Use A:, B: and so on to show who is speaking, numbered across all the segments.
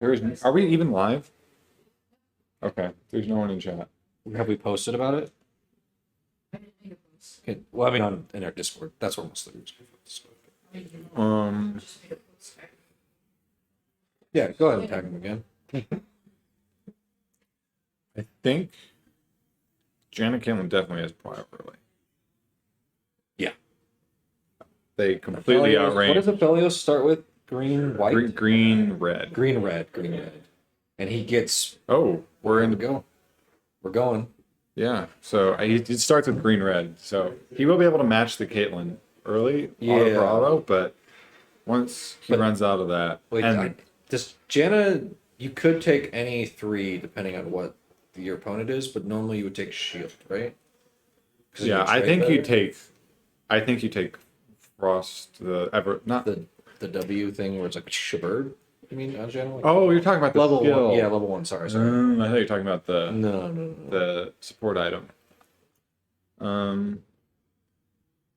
A: Are we even live? Okay, there's no one in chat.
B: Have we posted about it? Okay. Well, I mean, in our Discord. That's where most of the groups go. Yeah, go ahead and tag him again.
A: I think Janet Caitlin definitely has prior early.
B: Yeah.
A: They completely outranked.
B: What does Aphelios start with? Green, white?
A: Green, red.
B: Green, red. And he gets...
A: Oh, we're in.
B: Go. We're going.
A: Yeah, so it starts with green, red. So he will be able to match the Caitlin early, auto for auto, but once he runs out of that...
B: This Janna, you could take any 3 depending on what your opponent is, but normally you would take shield, right?
A: Yeah, I think you take Frost,
B: the W thing where it's like Shabird. I mean, on general.
A: Oh, you're talking about the
B: level
A: skill.
B: 1. Yeah, level 1. Sorry.
A: I thought you were talking about the
B: No.
A: support item.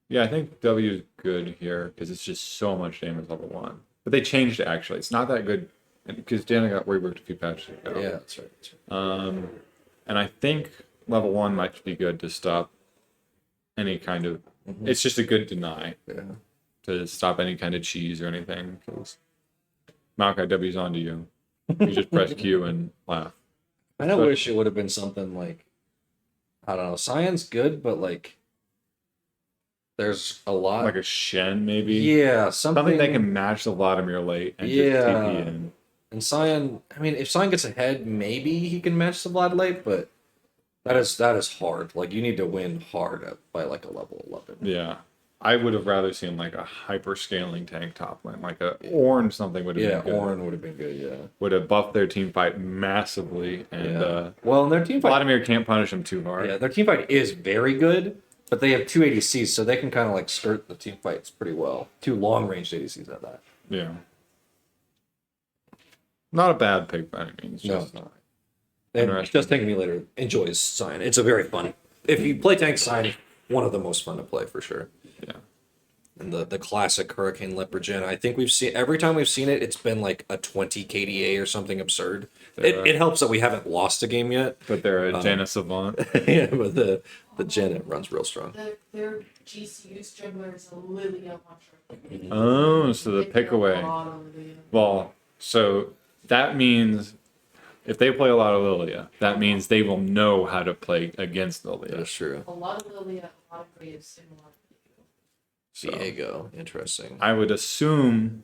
A: Yeah, I think W is good here because it's just so much damage level 1. But they changed it actually. It's not that good because Dana got reworked a few patches ago.
B: Yeah, that's right.
A: And I think level 1 might be good to stop any kind of. It's just a good deny.
B: Yeah.
A: To stop any kind of cheese or anything. Because Maokai W's onto you. You just press Q and laugh.
B: I wish it would have been something like, I don't know, Cyan's good, but like, there's a lot.
A: Like a Shen, maybe?
B: Yeah,
A: something that can match the Vladimir late and just TP in.
B: And Cyan, I mean, if Cyan gets ahead, maybe he can match the Vlad late, but that is hard. Like, you need to win hard by like a level 11.
A: Yeah. I would have rather seen like a hyper scaling tank top lane, like a Ornn something would have been good.
B: Yeah, Ornn would have been good, yeah.
A: Would have buffed their team fight massively. And
B: well, and their team fight,
A: Vladimir can't punish them too hard.
B: Yeah, their team fight is very good, but they have 2 ADCs, so they can kind of like skirt the team fights pretty well. 2 long range ADCs at that.
A: Yeah. Not a bad pick by any means.
B: No, it's not. And Just Tank Emulator enjoys Cyan. It's a very fun. If you play tank Cyan, one of the most fun to play for sure.
A: Yeah.
B: And the classic Hurricane Leopard Gen, I think we've seen every time we've seen it, it's been like a 20 KDA or something absurd. It helps that we haven't lost a game yet.
A: But they're a Janna Savant.
B: Yeah, but the Gen it runs real strong.
C: Their GCU's juggler is a Lilia launcher.
A: Oh, so the pick away. Well, so that means if they play a lot of Lilia, that means they will know how to play against Lilia.
B: That's true.
C: A lot of Lilia, a lot of Graves, and a lot of
B: Diego, interesting.
A: I would assume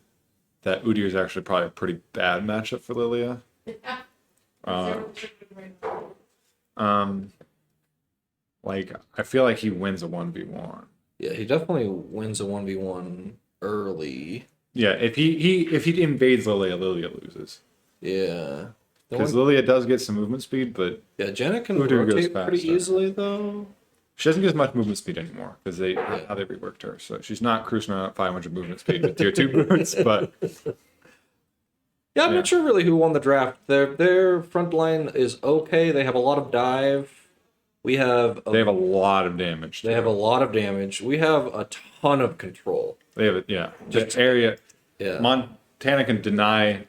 A: that Udyr is actually probably a pretty bad matchup for Lilia. Like I feel like he wins a 1v1.
B: Yeah, he definitely wins a 1v1 early.
A: Yeah, if he invades Lilia, Lilia loses.
B: Yeah.
A: Because Lilia does get some movement speed, but
B: yeah, Janet can
A: Udyr
B: rotate pretty easily though.
A: She doesn't get as much movement speed anymore because how they reworked her. So she's not cruising around at 500 movement speed with tier 2 boots, but
B: yeah, I'm not sure really who won the draft. Their front line is okay. They have a lot of dive. They have a
A: lot of damage.
B: They have a lot of damage. We have a ton of control.
A: They have it, yeah. Just area.
B: Yeah.
A: Montana can deny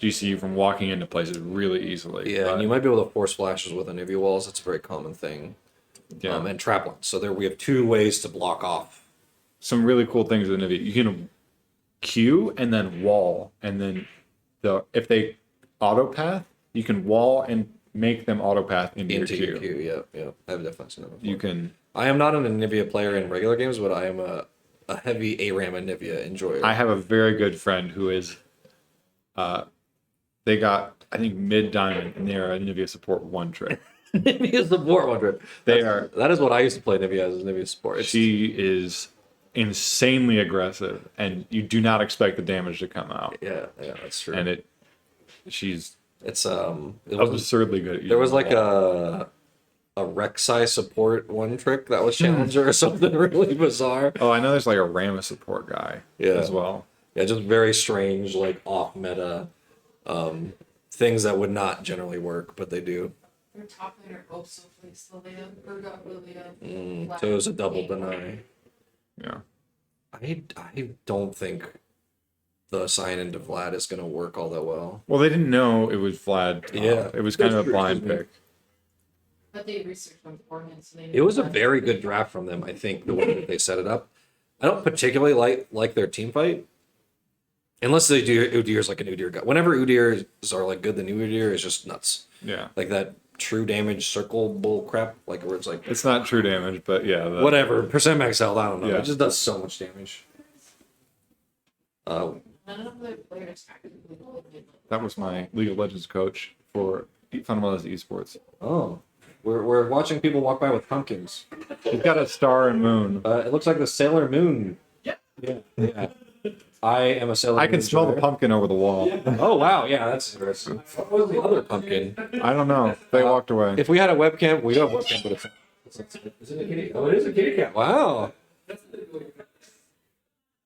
A: GCU from walking into places really easily.
B: Yeah, and you might be able to force flashes with Anivia walls. That's a very common thing.
A: Yeah.
B: And trap lines. So there we have 2 ways to block off.
A: Some really cool things with Anivia. You can Q and then wall, and then if they auto path, you can wall and make them auto path into your Q.
B: Yeah. I've definitely seen that before.
A: You can.
B: I am not an Anivia player in regular games, but I am a heavy ARAM Anivia enjoyer.
A: I have a very good friend who is. They got, I think, mid diamond, and they are a Anivia support 1 trick.
B: Nivea support 100. That is what I used to play Nivea as Nivea support.
A: She is insanely aggressive, and you do not expect the damage to come out.
B: Yeah, that's true.
A: And it's
B: absurdly
A: good.
B: There was like a Rek'Sai support 1 trick that was Challenger or something really bizarre.
A: Oh, I know there's like a Rama support guy as well.
B: Yeah, just very strange, like off meta things that would not generally work, but they do.
C: Their top laner also plays Lilia, Urgot Lilia.
B: So it was a double deny.
A: Yeah.
B: I don't think the sign into Vlad is going to work all that well.
A: Well, they didn't know it was Vlad.
B: Yeah.
A: It was kind
B: That's
A: of a
B: true.
A: blind pick.
C: But they researched on beforehand, so they
B: It was a very good draft from them, I think, the way that they set it up. I don't particularly like their team fight. Unless they do Udyr's like an Udyr guy. Whenever Udyrs are like good, the new Udyr is just nuts.
A: Yeah.
B: Like that true damage circle bull crap, like where it's like
A: It's not true damage, but yeah.
B: whatever, percent max health, I don't know.
A: Yeah.
B: It just does so much damage.
C: None of the players actively played.
A: That was my League of Legends coach for Fundamentals eSports.
B: Oh. We're watching people walk by with pumpkins.
A: He's got a star and moon.
B: It looks like the Sailor Moon.
C: Yeah.
B: Yeah. I am a Sailor
A: I
B: Moon.
A: can smell the
B: enjoyer.
A: pumpkin over the wall.
B: Oh wow, yeah, that's interesting. What was the other pumpkin?
A: I don't know. They walked away.
B: If we had a webcam, we don't have a webcam, but is it a kitty? Oh, it is a kitty cat. Wow.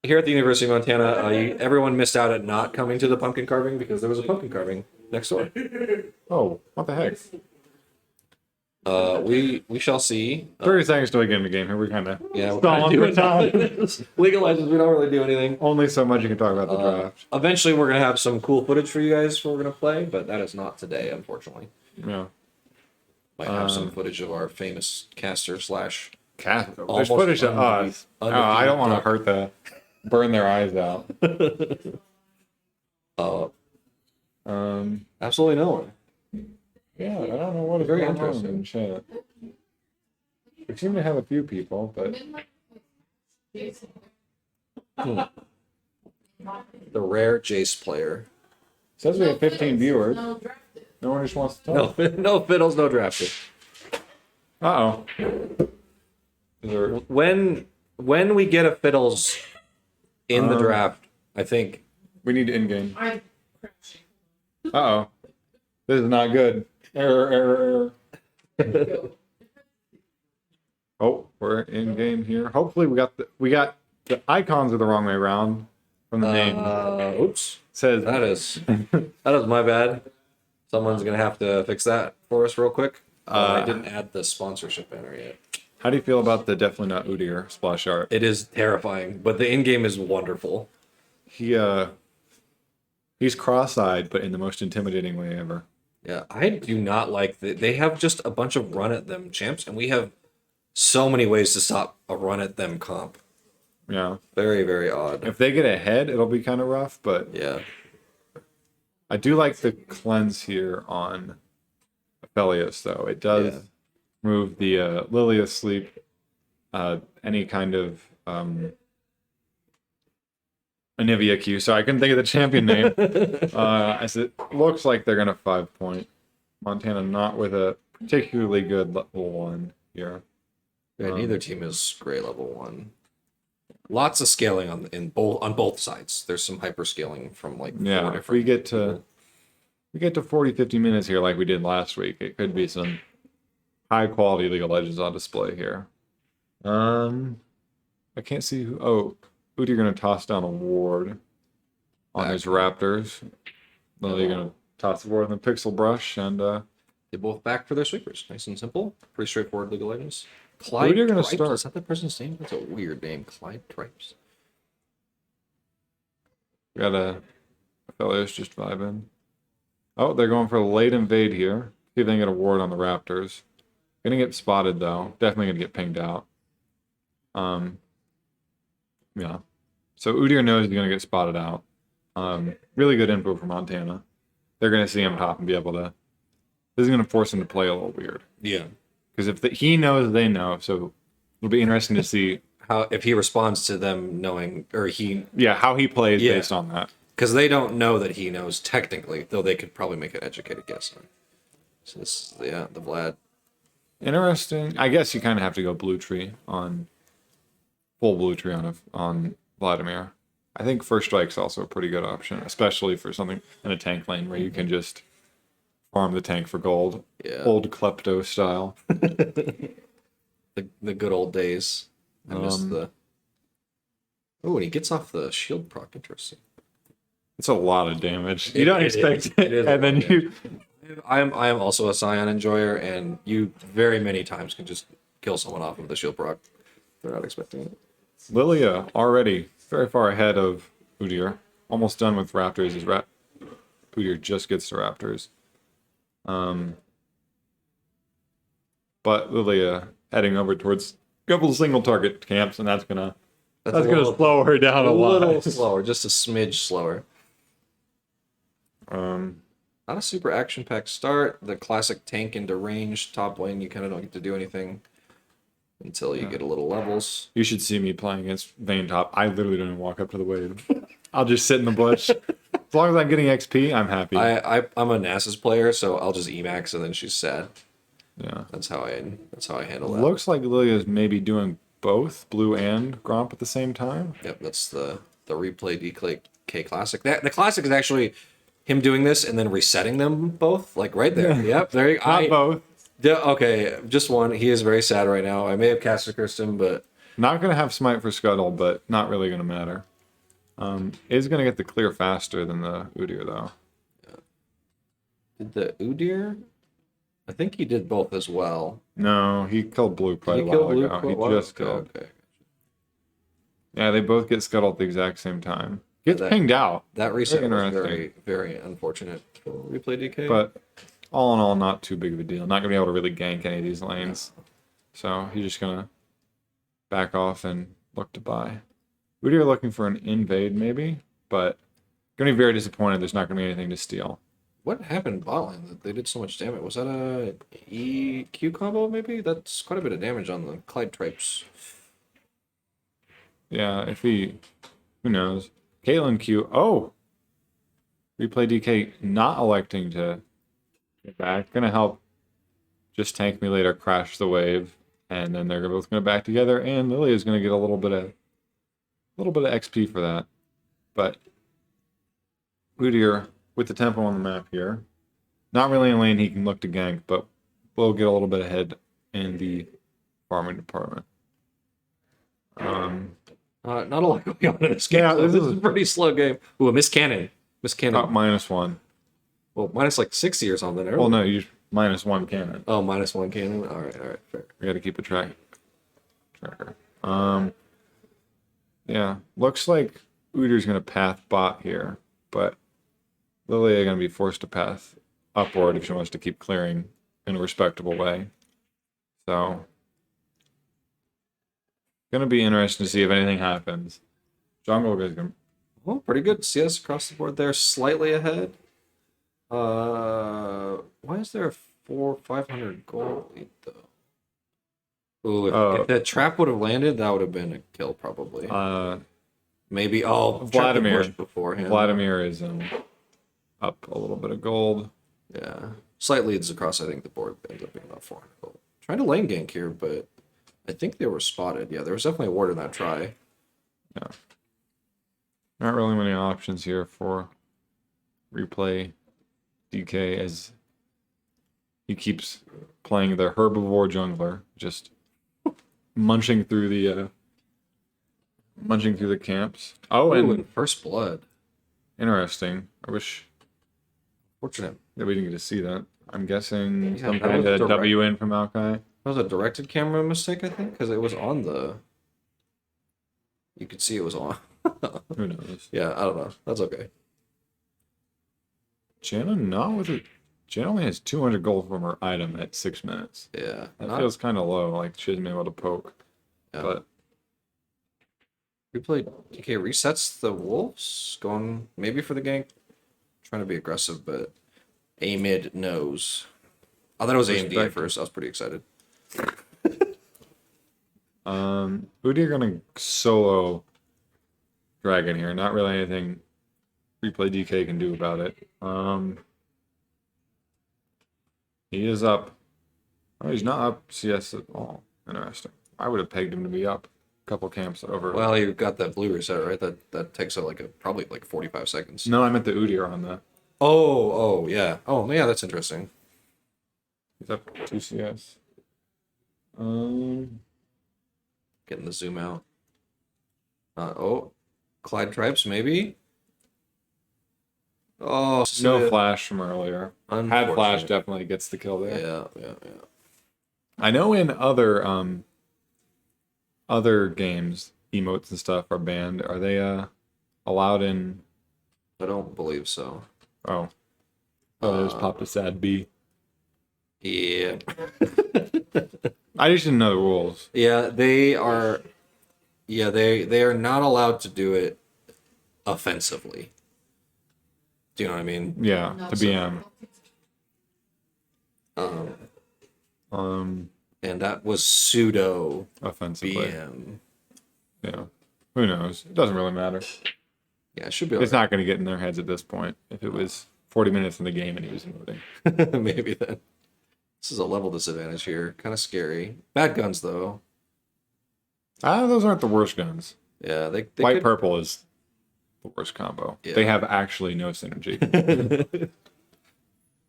B: Here at the University of Montana, everyone missed out at not coming to the pumpkin carving because there was a pumpkin carving next door.
A: Oh, what the heck?
B: We shall see.
A: 30 seconds till we get in the game here. We kind of
B: Yeah, we're
A: stall
B: kinda
A: on for time.
B: League of Legends, we don't really do anything.
A: Only so much you can talk about the draft.
B: Eventually, we're gonna have some cool footage for you guys for we're gonna play, but that is not today, unfortunately.
A: Yeah.
B: Might have some footage of our famous caster slash.
A: Cast. There's
B: Almost
A: footage of us. Oh, I don't want to
B: undefeated
A: hurt burn their eyes out.
B: Absolutely no one.
A: Yeah, I don't know what is
B: Very
A: going on
B: interesting.
A: in chat. We seem to have a few people, but
B: The rare Jace player.
A: says we have 15 viewers.
C: No drafted.
A: No one just wants to
B: No,
A: talk.
B: no fiddles, no drafted.
A: Uh-oh. Is there...
B: When we get a fiddles in the draft, I think
A: We need in-game.
C: I'm crashing.
A: Uh-oh. This is not good. Error. Oh, we're in-game here. Hopefully we got the icons are the wrong way around from the name.
B: Oops.
A: It says
B: That is my bad. Someone's gonna have to fix that for us real quick. I didn't add the sponsorship banner yet.
A: how do you feel about the definitely not Udyr splash art?
B: It is terrifying, but the in-game is wonderful.
A: He's cross-eyed, but in the most intimidating way ever.
B: Yeah, I do not like that. They have just a bunch of run at them champs, and we have so many ways to stop a run at them comp.
A: Yeah.
B: Very, very odd.
A: If they get ahead, it'll be kind of rough, but
B: Yeah.
A: I do like the cleanse here on Aphelios, though. It does
B: Yeah.
A: move the Lily asleep, any kind of Anivia Q. So I couldn't think of the champion name. As it looks like they're going to 5-point. Montana not with a particularly good level 1 here.
B: Yeah, neither team is gray level 1. Lots of scaling on both sides. There's some hyper scaling from like
A: Yeah,
B: four
A: if we
B: different.
A: get to 40-50 minutes here like we did last week, it could be some high quality League of Legends on display here. I can't see who. Oh, Udyr gonna toss down a ward on his Raptors. Lily gonna toss the ward in the pixel brush, and
B: They both back for their sweepers. Nice and simple. Pretty straightforward League of Legends. Clyde
A: Udyr gonna
B: Tripes?
A: start.
B: Is that the person's name? That's a weird name. Clyde Tripes.
A: got a Aphelios just vibing. Oh, they're going for a late invade here. See if they can get a ward on the Raptors. Gonna get spotted though. Definitely gonna get pinged out. Yeah. So Udyr knows he's gonna get spotted out. Really good info for Montana. They're gonna see him top and be able to. This is gonna force him to play a little weird
B: Yeah.
A: because he knows, they know. So it'll be interesting to see.
B: How if he responds to them knowing, or he,
A: Yeah, how he plays
B: Yeah.
A: based on that.
B: because they don't know that he knows technically, though they could probably make an educated guess. So this, yeah, the Vlad.
A: Interesting. I guess you kind of have to go blue tree on full blue tree on Vladimir. I think first strike's also a pretty good option, especially for something in a tank lane where you can just farm the tank for gold.
B: Yeah.
A: Old klepto style.
B: The good old days. I miss the. Oh, and he gets off the shield proc. Interesting.
A: It's a lot of damage. You
B: It-
A: don't
B: it
A: expect
B: is.
A: it,
B: It is a
A: and then
B: lot of
A: you.
B: I am also a Scion enjoyer, and you very many times can just kill someone off of the shield proc. They're not expecting it.
A: Lilia already very far ahead of Udyr. almost done with Raptors. His Udyr just gets to Raptors. But Lilia heading over towards a couple of single target camps, and that's gonna slow her down a lot.
B: little slower, just a smidge slower. Not a super action-packed start. The classic tank into range, top lane, you kind of don't get to do anything until you get a little levels.
A: You should see me playing against Vayne top. I literally don't even walk up to the wave. I'll just sit in the bush. As long as I'm getting XP, I'm happy.
B: I'm a Nasus player, so I'll just Emax and then she's sad.
A: Yeah.
B: That's how I handle that.
A: Looks like Lilia's maybe doing both blue and Gromp at the same time.
B: Yep, that's the replay DK classic. The classic is actually him doing this and then resetting them both, like right there. Yep, there you
A: Not both.
B: Yeah, okay, just one. He is very sad right now. I may have Caster cursed him, but
A: Not gonna have smite for Scuttle, but not really gonna matter. Is gonna get the clear faster than the Udyr though.
B: did the Udyr? I think he did both as well.
A: No, he killed blue quite a
B: Did he kill
A: while
B: blue
A: ago.
B: quite
A: He
B: a while?
A: just
B: Okay,
A: killed.
B: okay.
A: Yeah, they both get Scuttle at the exact same time. Gets
B: That-
A: pinged out.
B: That reset was
A: interesting.
B: very, very unfortunate for replay DK.
A: But all in all, not too big of a deal. Not gonna be able to really gank any of these lanes. So he's just gonna back off and look to buy. Udyr looking for an invade maybe, but gonna be very disappointed there's not gonna be anything to steal.
B: what happened bot lane that they did so much damage? Was that a EQ combo maybe? That's quite a bit of damage on the Clyde Tripes.
A: Yeah, if he, who knows? Caitlyn Q. Oh, replay DK not electing to get back. Gonna help. Just tank me later. Crash the wave, and then they're both gonna back together. And Lily is gonna get a little bit of XP for that. But Udyr with the tempo on the map here, not really in lane he can look to gank, but will get a little bit ahead in the farming department.
B: Not a lot going on in this game.
A: Yeah,
B: so
A: this
B: this
A: is-
B: is a pretty slow game. Ooh, a Miss Cannon. Miss Cannon.
A: Top -1.
B: Well, minus like 60 or something. Early.
A: Well, no, you -1 cannon.
B: Oh, -1 cannon. All right, fair.
A: We got to keep a tracker. Yeah, looks like Udyr's gonna path bot here, but Lilia gonna be forced to path upward if she wants to keep clearing in a respectable way. So, gonna be interesting to see if anything happens. Jungle is gonna.
B: Well, pretty good CS across the board there. Slightly ahead. Why is there a 500 gold lead though? Ooh, if that trap would have landed, that would have been a kill probably. Maybe. Oh,
A: Vladimir.
B: beforehand.
A: Vladimir is up a little bit of gold.
B: Yeah, slight leads across. I think the board ends up being about 400 gold. Trying to lane gank here, but I think they were spotted. Yeah, there was definitely a ward in that try.
A: Yeah. Not really many options here for replay DK as he keeps playing the herbivore jungler, just munching through the camps. Oh,
B: Ooh,
A: and
B: first blood.
A: interesting. I wish
B: Fortunate.
A: that we didn't get to see that. I'm guessing
B: Yeah,
A: some
B: that
A: kind
B: was
A: of
B: direct.
A: W in from Maokai.
B: That was a directed camera mistake, I think, because it was on the. You could see it was on.
A: Who knows?
B: Yeah, I don't know. That's okay.
A: Janna not with it. Janna only has 200 gold from her item at 6 minutes.
B: Yeah,
A: That feels kind of low. Like she hasn't been able to poke.
B: Yeah.
A: But
B: Replay DK resets the wolves, going maybe for the gank. Trying to be aggressive, but A mid knows. I thought it was AMD at
A: Respect.
B: first. I was pretty excited.
A: Udyr gonna solo dragon here. Not really anything replay DK can do about it. He is up. Oh, he's not up CS at all. Interesting. I would have pegged him to be up a couple camps over.
B: Well, you got that blue reset, right? That takes probably 45 seconds.
A: no, I meant the Udyr on that.
B: Oh, yeah. Oh, yeah, that's interesting.
A: He's up 2 CS.
B: Getting the zoom out. Clyde Tripes, maybe? Oh,
A: No flash from earlier. Had flash
B: Unfortunate.
A: definitely gets the kill there.
B: Yeah.
A: I know in other games, emotes and stuff are banned. Are they allowed in
B: I don't believe so.
A: Oh. Oh, there's popped a sad B.
B: Yeah.
A: I just didn't know the rules.
B: Yeah, they are. Yeah, they are not allowed to do it offensively. Do you know what I mean?
A: Yeah,
C: No,
A: to
C: so-
A: BM.
B: And that was pseudo
A: Offensively.
B: BM.
A: Yeah. Who knows? It doesn't really matter.
B: Yeah, it should be.
A: It's not going to get in their heads at this point. If it was 40 minutes in the game and he was emoting.
B: Not maybe then. This is a level disadvantage here. Kind of scary. Bad guns though.
A: Those aren't the worst guns.
B: Yeah, they
A: White
B: could...
A: purple is the worst combo.
B: Yeah.
A: They have actually no synergy.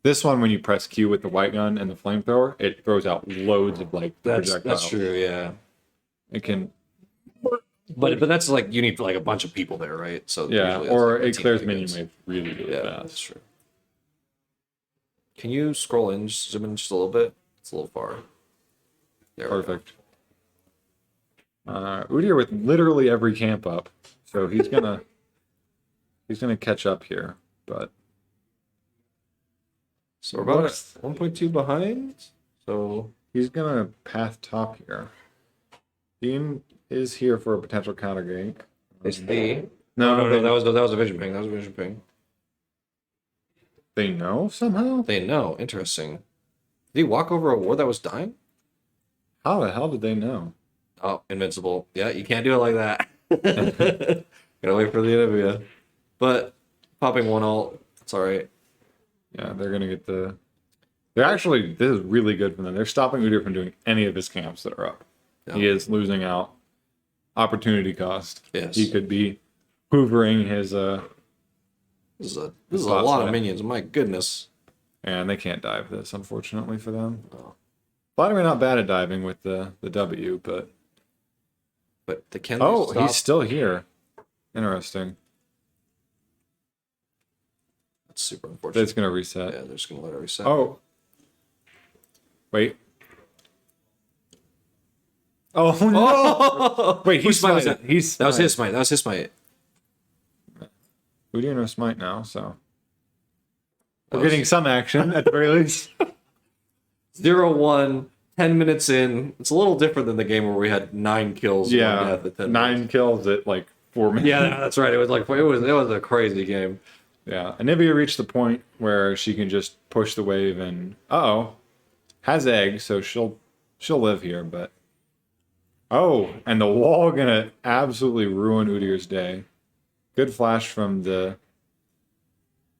A: This one, when you press Q with the white gun and the flamethrower, it throws out loads of like projectiles.
B: That's true. Yeah.
A: It can,
B: But that's like you need like a bunch of people there, right? So
A: yeah,
B: usually that's
A: or
B: like a
A: it
B: team
A: clears
B: that
A: minion
B: gets-
A: wave really, really
B: Yeah,
A: fast.
B: that's true. Can you scroll in, just zoom in just a little bit? It's a little far. There we go.
A: Perfect. Udyr with literally every camp up, so he's gonna catch up here. But
B: So we're about
A: Looks-
B: at 1.2 behind. So
A: he's gonna path top here. Team is here for a potential counter gank.
B: it's the
A: No,
B: that was a vision ping. That was a vision ping.
A: they know somehow.
B: They know. Interesting. Did he walk over a ward that was dying?
A: How the hell did they know?
B: Oh, invincible. Yeah, you can't do it like that. Gotta wait for the Anivia. But popping one ult, it's alright.
A: Yeah, they're gonna get the. They're actually. This is really good for them. They're stopping Udyr from doing any of his camps that are up.
B: Yeah.
A: He is losing out. Opportunity cost.
B: Yes.
A: He could be hoovering his
B: This is a
A: Slots
B: lot of
A: away.
B: minions. My goodness.
A: and they can't dive this, unfortunately for them.
B: Oh.
A: Vladimir not bad at diving with the W, but
B: But they can.
A: oh,
B: stop?
A: he's still here. Interesting.
B: That's super
A: But
B: unfortunate.
A: it's gonna reset.
B: Yeah, they're just gonna let it reset.
A: Oh. Wait. Oh no!
B: Oh!
A: Wait,
B: Whose
A: he's
B: smite was
A: smite.
B: that?
A: He's
B: That was
A: smite.
B: his smite. That was his smite.
A: Udyr no smite now, so
B: That
A: we're
B: was-
A: getting some action at the very least.
B: 0-1, 10 minutes in. It's a little different than the game where we had 9 kills. and one
A: Yeah,
B: death at 10
A: 9
B: minutes.
A: kills at like 4 minutes.
B: Yeah, that's right. It was a crazy game.
A: Yeah, Anivia reached the point where she can just push the wave and has egg, so she'll live here. But and the wall gonna absolutely ruin Udyr's day. Good flash from the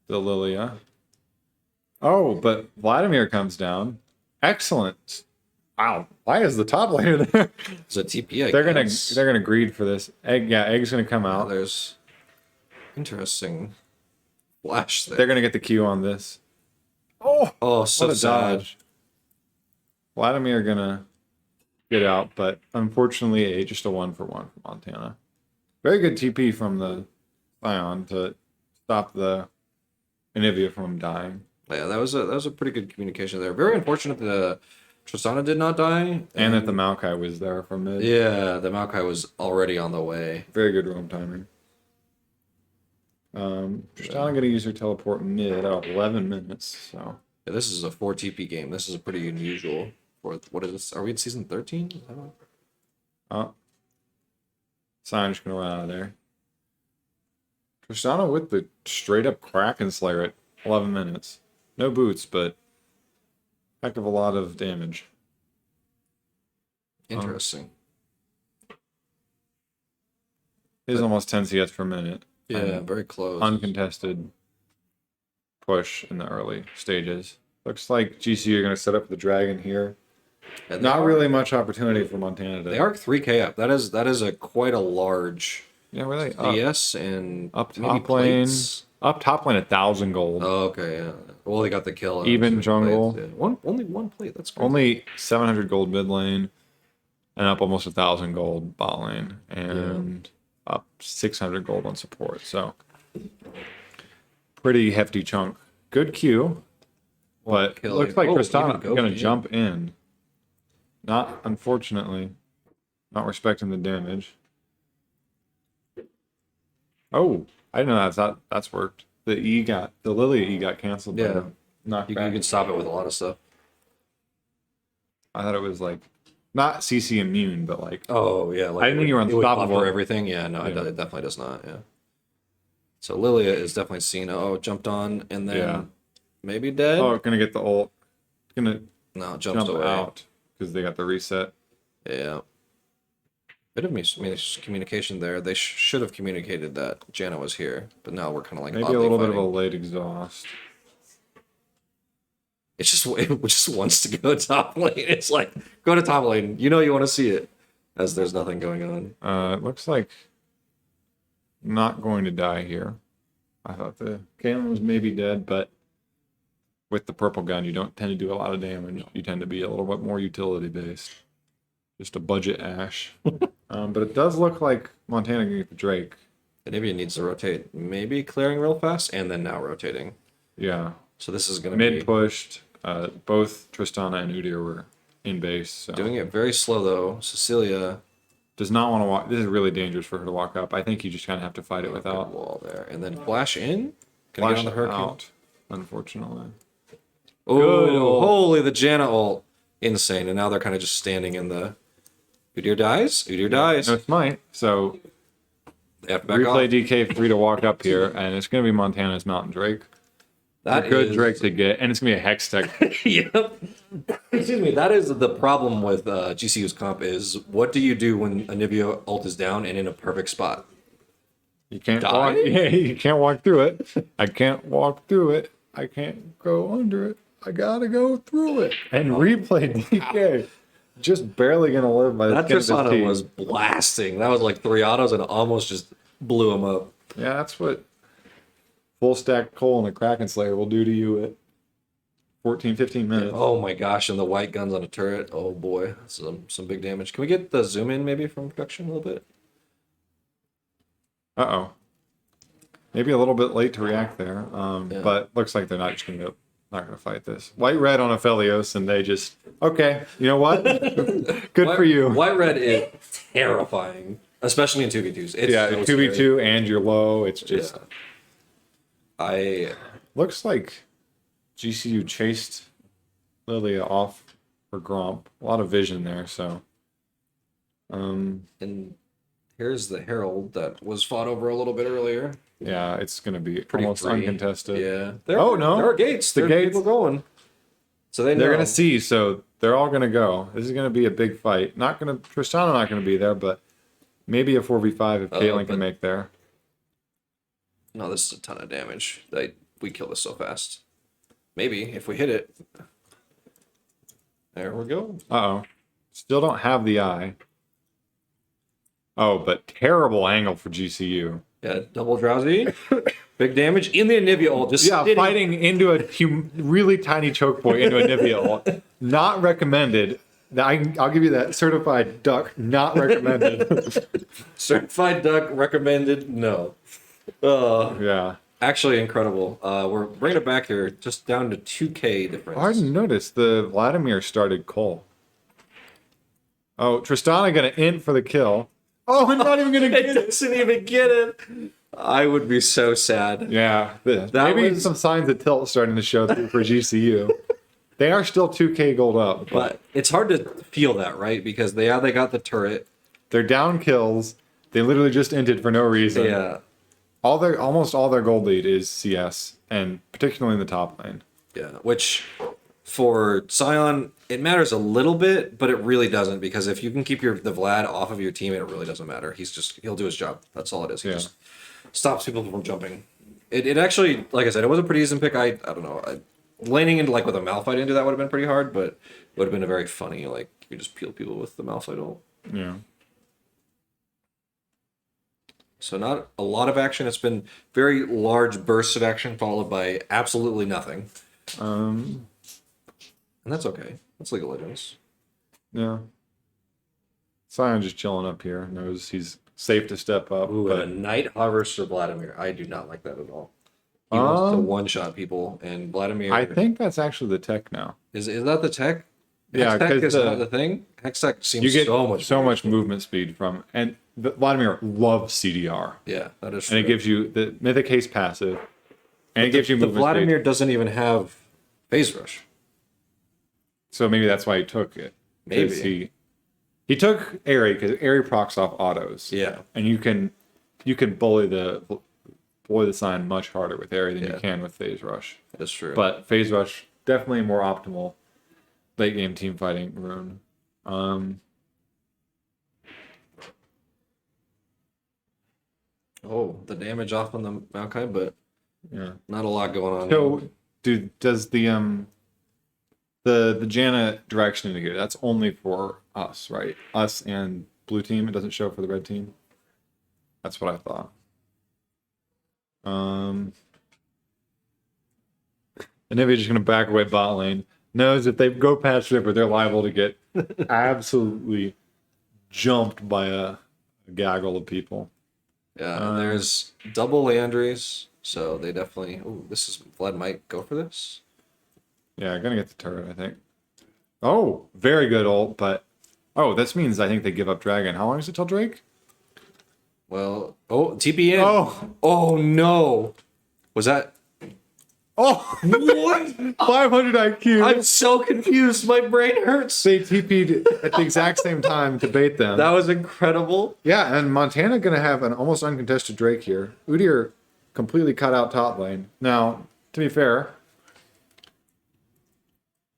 A: Lilia. Oh, but Vladimir comes down. Excellent. Wow, why is the top laner there?
B: It's a TP. I
A: they're
B: guess.
A: gonna greed for this egg. Yeah, egg's gonna come out.
B: There's interesting flash there.
A: They're gonna get the Q on this. Oh,
B: Oh, so
A: what a
B: sad.
A: dodge. Vladimir gonna get out, but unfortunately, just a 1-for-1 from Montana. Very good TP from the Scion to stop the Anivia from dying.
B: Yeah, that was a pretty good communication there. Very unfortunate that Tristana did not die,
A: And that the Maokai was there from mid.
B: yeah, the Maokai was already on the way.
A: Very good roam timing. Tristana gonna use her teleport mid at 11 minutes, so
B: Yeah, this is a 4 TP game. This is a pretty unusual. For what is this? Are we in season 13?
A: Sion's gonna run out of there. Tristana with the straight up Kraken Slayer at 11 minutes. No boots, but heck of a lot of damage.
B: Interesting.
A: It is almost 10 CS per minute.
B: Yeah, very close.
A: Uncontested push in the early stages. Looks like GCU are going to set up the dragon here.
B: And
A: Not
B: they
A: really much opportunity for Montana to.
B: They are 3K up. That is a quite a large
A: Yeah, were they up?
B: DS and
A: Up
B: maybe
A: top lane.
B: plates.
A: Up top lane 1,000 gold.
B: Oh, okay, yeah. Well, they got the kill.
A: Even
B: Plates,
A: jungle.
B: yeah. Only one plate. That's great.
A: Only 700 gold mid lane. And up almost 1,000 gold bot lane. And up 600 gold on support. So pretty hefty chunk. Good Q. But it
B: kill.
A: looks like
B: Oh,
A: Tristana
B: even go
A: going to
B: in.
A: jump in. Not, unfortunately, not respecting the damage. Oh, I didn't know that's worked. The Lilia E got canceled. by
B: Yeah.
A: the knockback.
B: You can stop it with a lot of stuff.
A: I thought it was like not CC immune, but like
B: Oh yeah, like
A: I didn't think you were
B: it would
A: unstoppable.
B: buffer everything. Yeah, no,
A: Yeah.
B: it definitely does not. Yeah. So Lilia is definitely seen. Oh, jumped on and then
A: Yeah.
B: maybe dead.
A: oh, gonna get the ult. Gonna
B: No, jumps
A: jump
B: away.
A: out because they got the reset.
B: Yeah. Bit of miscommunication there. They should have communicated that Janna was here, but now we're kind of like
A: Maybe a
B: oddly
A: little bit of
B: fighting.
A: a late exhaust.
B: It just wants to go top lane. It's like go to top lane. You know you want to see it, as there's nothing going on.
A: It looks like not going to die here. I thought the Caitlyn was maybe dead, but with the purple gun, you don't tend to do a lot of damage. You tend to be a little bit more utility based. Just a budget Ashe. But it does look like Montana can get the Drake.
B: And maybe it needs to rotate. Maybe clearing real fast and then now rotating.
A: Yeah.
B: So this is gonna
A: Mid
B: be
A: pushed. Both Tristana and Udyr were in base. So.
B: doing it very slow though. Cecilia
A: Does not want to walk. This is really dangerous for her to walk up. I think you just kind of have to fight it without.
B: wall there, and then flash in. Can I get
A: Flash
B: on the hurricane?
A: out, unfortunately.
B: Oh,
A: Good ult.
B: holy the Janna ult, insane! And now they're kind of just standing in the. Udyr dies. Udyr dies.
A: No smite. So
B: They have to back
A: replay
B: off.
A: DK free to walk up here, and it's going to be Montana's Mountain Drake.
B: That
A: a good
B: is-
A: Drake to get, and it's going to be a Hex Tech.
B: Yep. Excuse me. That is the problem with GCU's comp is what do you do when Anivia ult is down and in a perfect spot?
A: You can't
B: Die?
A: walk. Yeah, you can't walk through it. I can't walk through it. I can't go under it. I gotta go through it. And replay DK. Just barely gonna live by the
B: That
A: skin of his
B: Tristana
A: teeth.
B: was blasting. That was like 3 autos and almost just blew him up.
A: Yeah, that's what full stack Cole and a Kraken Slayer will do to you at 14, 15 minutes.
B: Oh my gosh, and the white guns on a turret. Oh boy, some big damage. Can we get the zoom in maybe from production a little bit?
A: Uh-oh. Maybe a little bit late to react there.
B: Yeah.
A: But looks like they're not just gonna fight this. White red on Aphelios, and they just okay, you know what? Good for you.
B: White red is terrifying, especially in 2v2s. It's
A: Yeah,
B: so
A: 2v2 and you're low. It's
B: scary.
A: just
B: I
A: looks like GCU chased Lilia off for Gromp. A lot of vision there, so
B: and here's the Herald that was fought over a little bit earlier.
A: yeah, it's gonna be
B: Pretty
A: almost
B: free.
A: uncontested.
B: Yeah.
A: Oh, no.
B: There are gates.
A: The
B: There are
A: gates.
B: people going. So they know.
A: They're gonna see, so they're all gonna go. This is gonna be a big fight. Tristana not gonna be there, but maybe a 4v5 if Caitlyn
B: but-
A: can make there.
B: No, this is a ton of damage. We kill this so fast. Maybe if we hit it. There we go.
A: Uh-oh. Still don't have the eye. Oh, but terrible angle for GCU.
B: Yeah, double drowsy. Big damage in the Anivia ult. Just
A: Yeah,
B: sitting-
A: fighting into a really tiny choke point into a Nivea ult. Not recommended. I'll give you that. Certified duck, not recommended.
B: Certified duck recommended. No.
A: Yeah.
B: Actually incredible. We're bringing it back here, just down to 2K difference.
A: I didn't notice the Vladimir started Cole. Oh, Tristana gonna int for the kill. Oh, I'm not even gonna
B: It
A: get it.
B: doesn't even get it. I would be so sad.
A: Yeah,
B: That
A: maybe
B: was-
A: some signs of tilt starting to show through for GCU. They are still 2K gold up, but
B: But it's hard to feel that, right? Because they got the turret.
A: they're down kills. They literally just inted for no reason.
B: Yeah.
A: Almost all their gold lead is CS, and particularly in the top lane.
B: Yeah. Which for Sion, it matters a little bit, but it really doesn't, because if you can keep the Vlad off of your team, it really doesn't matter. He'll do his job. That's all it is. He
A: Yeah.
B: just stops people from jumping. It actually, like I said, it was a pretty easy pick. I don't know. Laning into like with a Malphite into that would have been pretty hard, but it would have been a very funny, like you just peel people with the Malphite ult.
A: Yeah.
B: So not a lot of action. It's been very large bursts of action followed by absolutely nothing.
A: Um.
B: And that's okay. That's League of Legends.
A: Yeah. Sion just chilling up here. Knows he's safe to step up.
B: Ooh,
A: but
B: and a Night Harvester Vladimir. I do not like that at all. He wants to one-shot people, and Vladimir...
A: I think that's actually the tech now.
B: Is that the tech?
A: Yeah,
B: Hextech
A: because
B: is not the thing. Hextech seems
A: you get
B: so much
A: movement speed from, and Vladimir loves CDR,
B: Yeah, that is
A: and
B: true.
A: it gives you the Mythic Haste passive, and it gives you
B: the
A: movement
B: Vladimir
A: speed.
B: doesn't even have phase rush.
A: So maybe that's why he took it. 'Cause
B: Maybe.
A: he took Airy because Airy procs off autos.
B: Yeah.
A: And you can bully the sign much harder with Airy than you can with Phase Rush.
B: That's true.
A: But Phase Rush definitely more optimal late game team fighting rune.
B: The damage off on the Maokai, but
A: Yeah.
B: not a lot going on.
A: So, dude, does the Janna direction indicator, that's only for us, right? Us and blue team. It doesn't show for the red team. That's what I thought. And Nivea just gonna back away bot lane. Knows if they go past Ripper, they're liable to get absolutely jumped by a gaggle of people.
B: Yeah, and there's double Landry's, so they definitely. Oh, Vlad might go for this.
A: Yeah, gonna get the turret, I think. Oh, very good ult, but this means I think they give up Dragon. How long is it till Drake?
B: Well, TP in.
A: Oh
B: No, was that?
A: what?
B: What?
A: 500 IQ.
B: I'm so confused. My brain hurts.
A: They TP'd at the exact same time to bait them.
B: That was incredible.
A: Yeah, and Montana gonna have an almost uncontested Drake here. Udyr completely cut out top lane. Now, to be fair,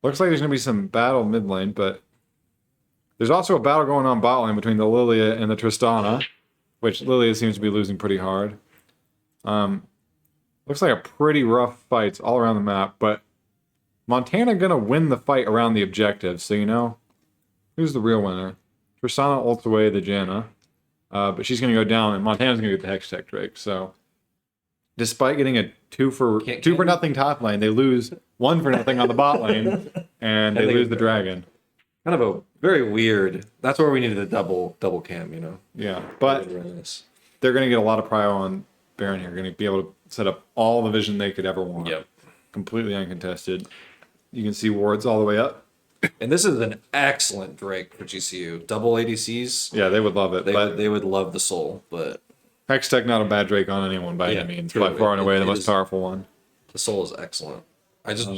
A: looks like there's gonna be some battle mid lane, but there's also a battle going on bot lane between the Lilia and the Tristana, which Lilia seems to be losing pretty hard. Looks like a pretty rough fight all around the map, but Montana gonna win the fight around the objective, so you know who's the real winner. Tristana ults away the Janna, but she's gonna go down, and Montana's gonna get the Hextech Drake. So, despite getting a two for nothing top lane, they lose 1 for nothing on the bot lane, and they lose the dragon.
B: Kind of a very weird. That's where we needed a double cam, you know.
A: Yeah, but they're gonna get a lot of prio on Baron here. Gonna be able to set up all the vision they could ever want.
B: Yep.
A: Completely uncontested. You can see wards all the way up.
B: And this is an excellent Drake for GCU. Double ADCs.
A: Yeah, they would love it.
B: They would love the soul, but
A: Hextech not a bad Drake on anyone by any means. By far and away the most powerful one.
B: The soul is excellent. I just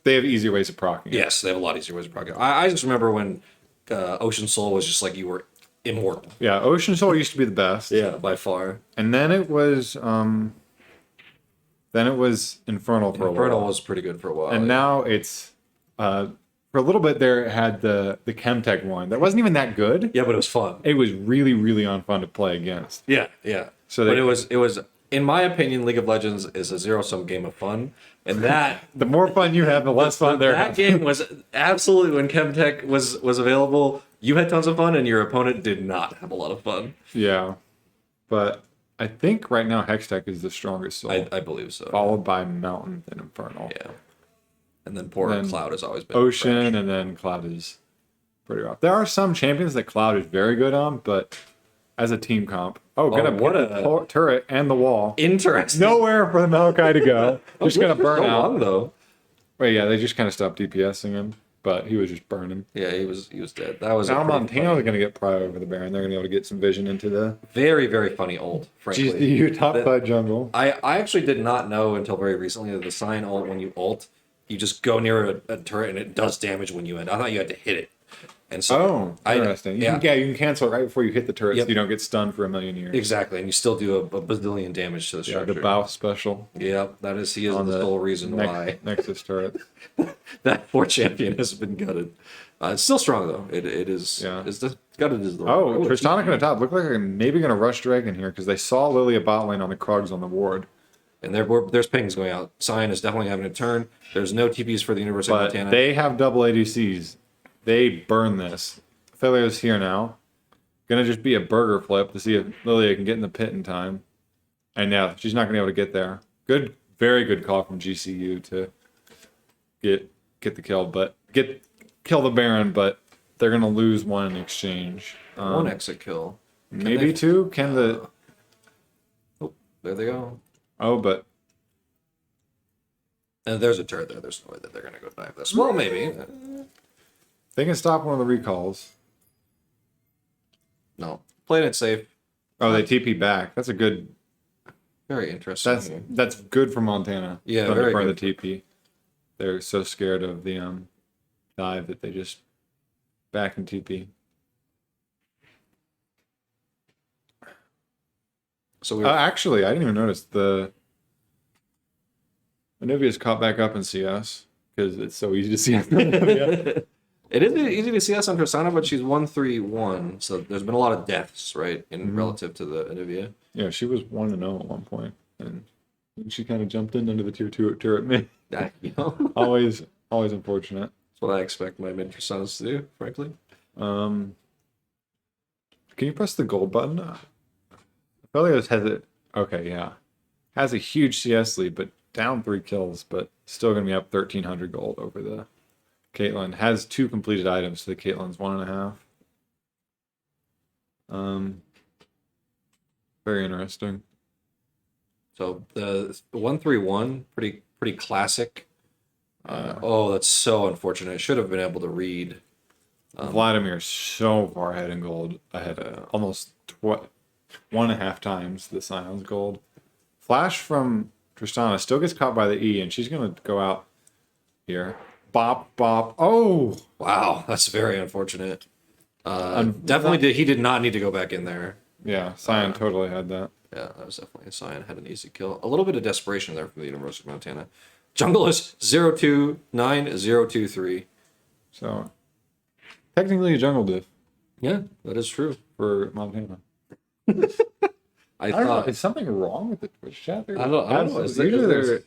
A: they have easier ways of proccing.
B: Yes, they have a lot easier ways of proccing. I just remember when Ocean Soul was just like you were immortal.
A: Yeah, Ocean Soul used to be the best.
B: Yeah, by far.
A: And then it was Infernal for a while.
B: Infernal was pretty good for a while.
A: And now it's for a little bit there it had the Chemtech one. That wasn't even that good.
B: Yeah, but it was fun.
A: It was really, really fun to play against.
B: Yeah.
A: So
B: but it was in my opinion, League of Legends is a zero-sum game of fun. And that
A: the more fun you have, the less fun there.
B: That game was absolutely when Chemtech was available, you had tons of fun and your opponent did not have a lot of fun.
A: Yeah. But I think right now Hextech is the strongest soul.
B: I believe so.
A: Followed by Mountain and Infernal.
B: Yeah. And then Cloud has always been
A: Ocean,
B: fresh.
A: and then Cloud is pretty rough. There are some champions that Cloud is very good on, but as a team comp, gonna
B: what
A: put the turret and the wall.
B: Interesting.
A: Nowhere for the Maokai to go. Just gonna burn
B: so
A: out.
B: long, though.
A: Wait, yeah, they just kind of stopped DPSing him, but he was just burning.
B: Yeah, he was dead. That was
A: now Montana's gonna get prio over the Baron. They're gonna be able to get some vision into the
B: very, very funny ult, frankly.
A: GCU top side jungle.
B: I actually did not know until very recently that the sign ult, when you ult, you just go near a turret and it does damage when you end. I thought you had to hit it. And so
A: interesting. You can cancel it right before you hit the turret so you don't get stunned for a million years.
B: Exactly, and you still do a bazillion damage to the structure.
A: The bow special.
B: Yep, he is the sole reason why.
A: Nexus turret.
B: That poor champion has been gutted. It's still strong though. It is.
A: Yeah.
B: It's gutted is the
A: Tristana gonna top. Look like they're maybe gonna rush Dragon here because they saw Lilia bot lane on the Krugs on the ward.
B: And there's pings going out. Cyan is definitely having a turn. There's no TPs for the University of Montana.
A: They have double ADCs. They burn this. Thelia's here now. Gonna just be a burger flip to see if Lilia can get in the pit in time. And yeah, she's not gonna be able to get there. Good, very good call from GCU to get the kill, but kill the Baron, but they're gonna lose one in exchange.
B: One exit kill.
A: Maybe two?
B: There they go.
A: But
B: And there's a turret there. There's no way that they're going to go dive this. Well, maybe.
A: They can stop one of the recalls.
B: No, playing it safe.
A: Oh, they TP back. That's a good.
B: Very interesting.
A: That's good for Montana.
B: Yeah,
A: Them to
B: very
A: burn
B: good.
A: the TP. They're so scared of the dive that they just back and TP.
B: So we
A: Actually, I didn't even notice the Anivia's caught back up in CS because it's so easy to see.
B: It is easy to see us on Tristana, but she's 1-3-1, so there's been a lot of deaths, right, in relative to the Anivia.
A: Yeah, she was 1-0 at one point, and she kind of jumped in under the tier 2 turret mid.
B: You know,
A: always unfortunate.
B: that's what I expect my mid Tristanas to do, frankly.
A: Can you press the gold button? Felios has it. Okay, yeah, has a huge CS lead, but down 3 kills, but still gonna be up 1,300 gold over the Caitlyn. Has 2 completed items, so the Caitlyn's 1.5. Very interesting.
B: So the 1-3-1, pretty classic. Oh, that's so unfortunate. Should have been able to read.
A: Vladimir's so far ahead in gold, almost 1.5 times the Scion's gold. Flash from Tristana still gets caught by the E, and she's gonna go out here. Bop, bop. Oh!
B: Wow, that's very unfortunate. Definitely he did not need to go back in there.
A: Yeah, Scion totally had that.
B: Yeah, that was definitely a Scion. Had an easy kill. A little bit of desperation there from the University of Montana. Jungle is 0-2-9-0-2-3.
A: So, technically a jungle diff
B: Yeah, that is true.
A: for Montana.
B: I
A: don't know,
B: thought
A: is something wrong with the Twitch chat?
B: I don't know.
A: Usually there's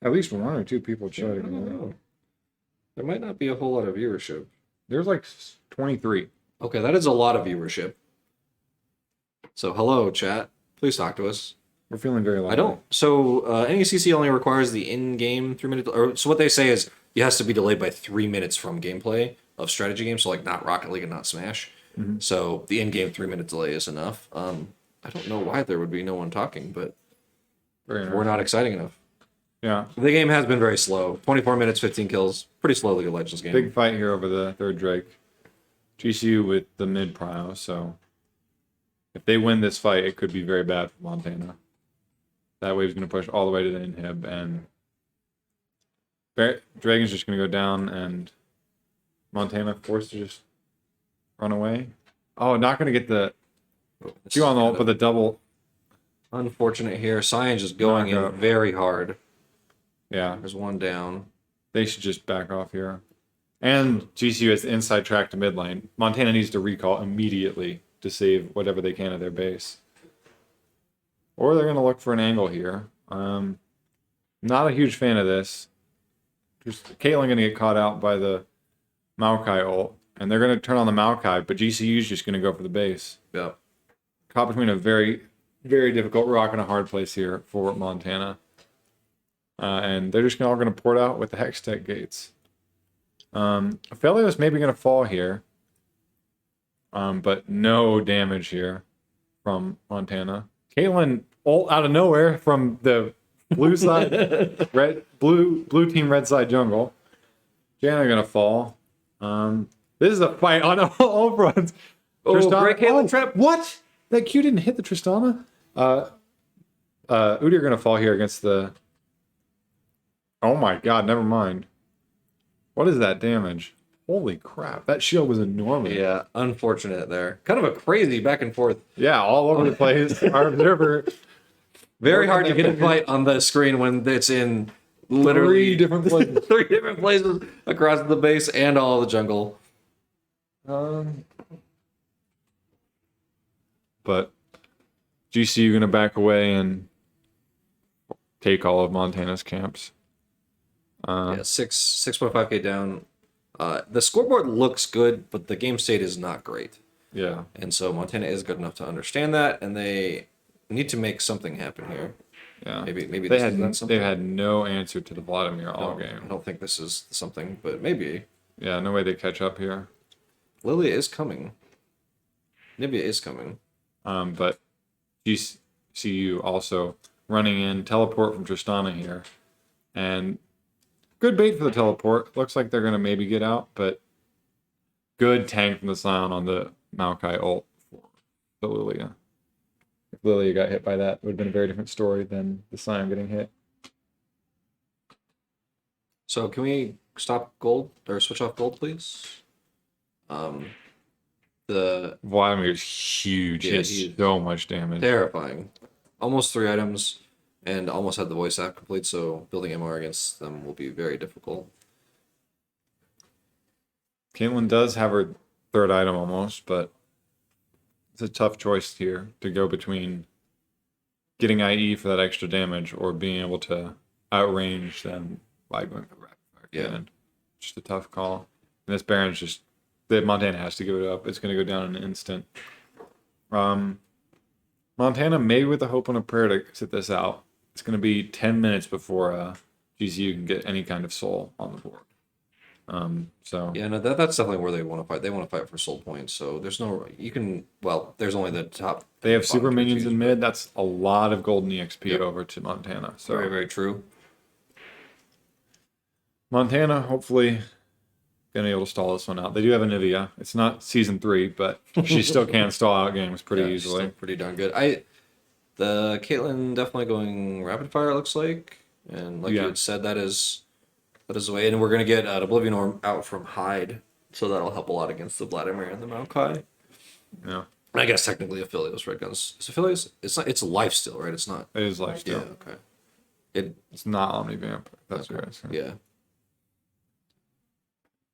A: at least 1 or 2 people chatting.
B: I don't know. There might not be a whole lot of viewership.
A: There's like 23.
B: Okay, that is a lot of viewership. So hello, chat. Please talk to us.
A: We're feeling very lively.
B: I don't. So NECC only requires the in-game 3-minute. Or so what they say is it has to be delayed by 3 minutes from gameplay of strategy games. So like not Rocket League and not Smash. So the in-game 3-minute delay is enough. I don't know why there would be no one talking, but
A: Very
B: we're not exciting enough.
A: Yeah.
B: The game has been very slow. 24 minutes, 15 kills. Pretty slow League of Legends game.
A: Big fight here over the 3rd Drake. GCU with the mid prio, so if they win this fight, it could be very bad for Montana. That wave's going to push all the way to the inhib, and Dragon's just going to go down, and Montana forced to just run away. Oh, not going to get the Q on the ult, but the double.
B: Unfortunate here. Scion just going in
A: Knockout.
B: very hard.
A: Yeah,
B: There's one down.
A: they should just back off here. And GCU has the inside track to mid lane. Montana needs to recall immediately to save whatever they can of their base. Or they're going to look for an angle here. Not a huge fan of this. Just Caitlyn going to get caught out by the Maokai ult. And they're going to turn on the Maokai, but GCU's just going to go for the base.
B: Yep.
A: Caught between a very, very difficult rock and a hard place here for Montana. And they're just all going to port out with the Hextech gates. Felios maybe going to fall here. But no damage here from Montana. Caitlyn ult out of nowhere from the blue side, blue team red side jungle. Jana going to fall. This is a fight on all fronts.
B: Oh, great Caitlyn trap.
A: What? That Q didn't hit the Tristana? Udyr going to fall here against the... Oh my god, never mind. What is that damage? Holy crap, that shield was enormous.
B: Yeah, unfortunate there. Kind of a crazy back and forth.
A: Yeah, all over the place. Our observer...
B: Very hard to get a fight on the screen when it's in literally
A: 3 different places.
B: 3 different places across the base and all of the jungle.
A: But GCU going to back away and take all of Montana's camps.
B: Yeah, 6.5k down. The scoreboard looks good, but the game state is not great.
A: Yeah.
B: And so Montana is good enough to understand that, and they need to make something happen here.
A: Yeah.
B: Maybe
A: They
B: this is not
A: had
B: something.
A: they had no answer to the Vladimir all
B: I
A: game.
B: don't think this is something, but maybe.
A: Yeah, no way they catch up here.
B: Lilia is coming. Nibia is coming.
A: But GCU also running in teleport from Tristana here. And good bait for the teleport. Looks like they're going to maybe get out, but good tank from the Scion on the Maokai ult for the Lilia. If Lilia got hit by that, it would have been a very different story than the Scion getting hit.
B: So can we stop gold or switch off gold, please? The
A: Vladimir's huge.
B: Yeah,
A: He has
B: he's
A: so much damage.
B: terrifying. Almost 3 items and almost had the voice app complete, so building MR against them will be very difficult.
A: Caitlyn does have her third item almost, but it's a tough choice here to go between getting IE for that extra damage or being able to outrange them by going for rapid fire cannon. Just a tough call. And this Baron's just the Montana has to give it up. It's going to go down in an instant. Montana may with the hope and a prayer to sit this out. It's going to be 10 minutes before GCU can get any kind of soul on the board. So
B: Yeah, no, that's definitely where they want to fight. They want to fight for soul points. So there's no there's only the top.
A: they have
B: and
A: super
B: bottom
A: minions
B: choose,
A: in
B: but-
A: mid. That's a lot of golden EXP
B: Yep.
A: over to Montana. So
B: Very, very true.
A: Montana hopefully gonna be able to stall this one out. They do have a Nivea. It's not season 3, but she still can stall out games pretty
B: Yeah, she's
A: easily.
B: still pretty darn good. The Caitlyn definitely going rapid fire, it looks like, and like you
A: Yeah.
B: had said, that is the way. And we're gonna get Oblivion Orb out from Hyde, so that'll help a lot against the Vladimir and the Maokai.
A: Yeah,
B: I guess technically Aphelios Red Guns. Is Aphelios? It's not. It's life still, right? It's not.
A: it is life
B: Yeah.
A: steal.
B: Okay.
A: It's not Omnivamp. That's
B: Okay.
A: right.
B: Yeah.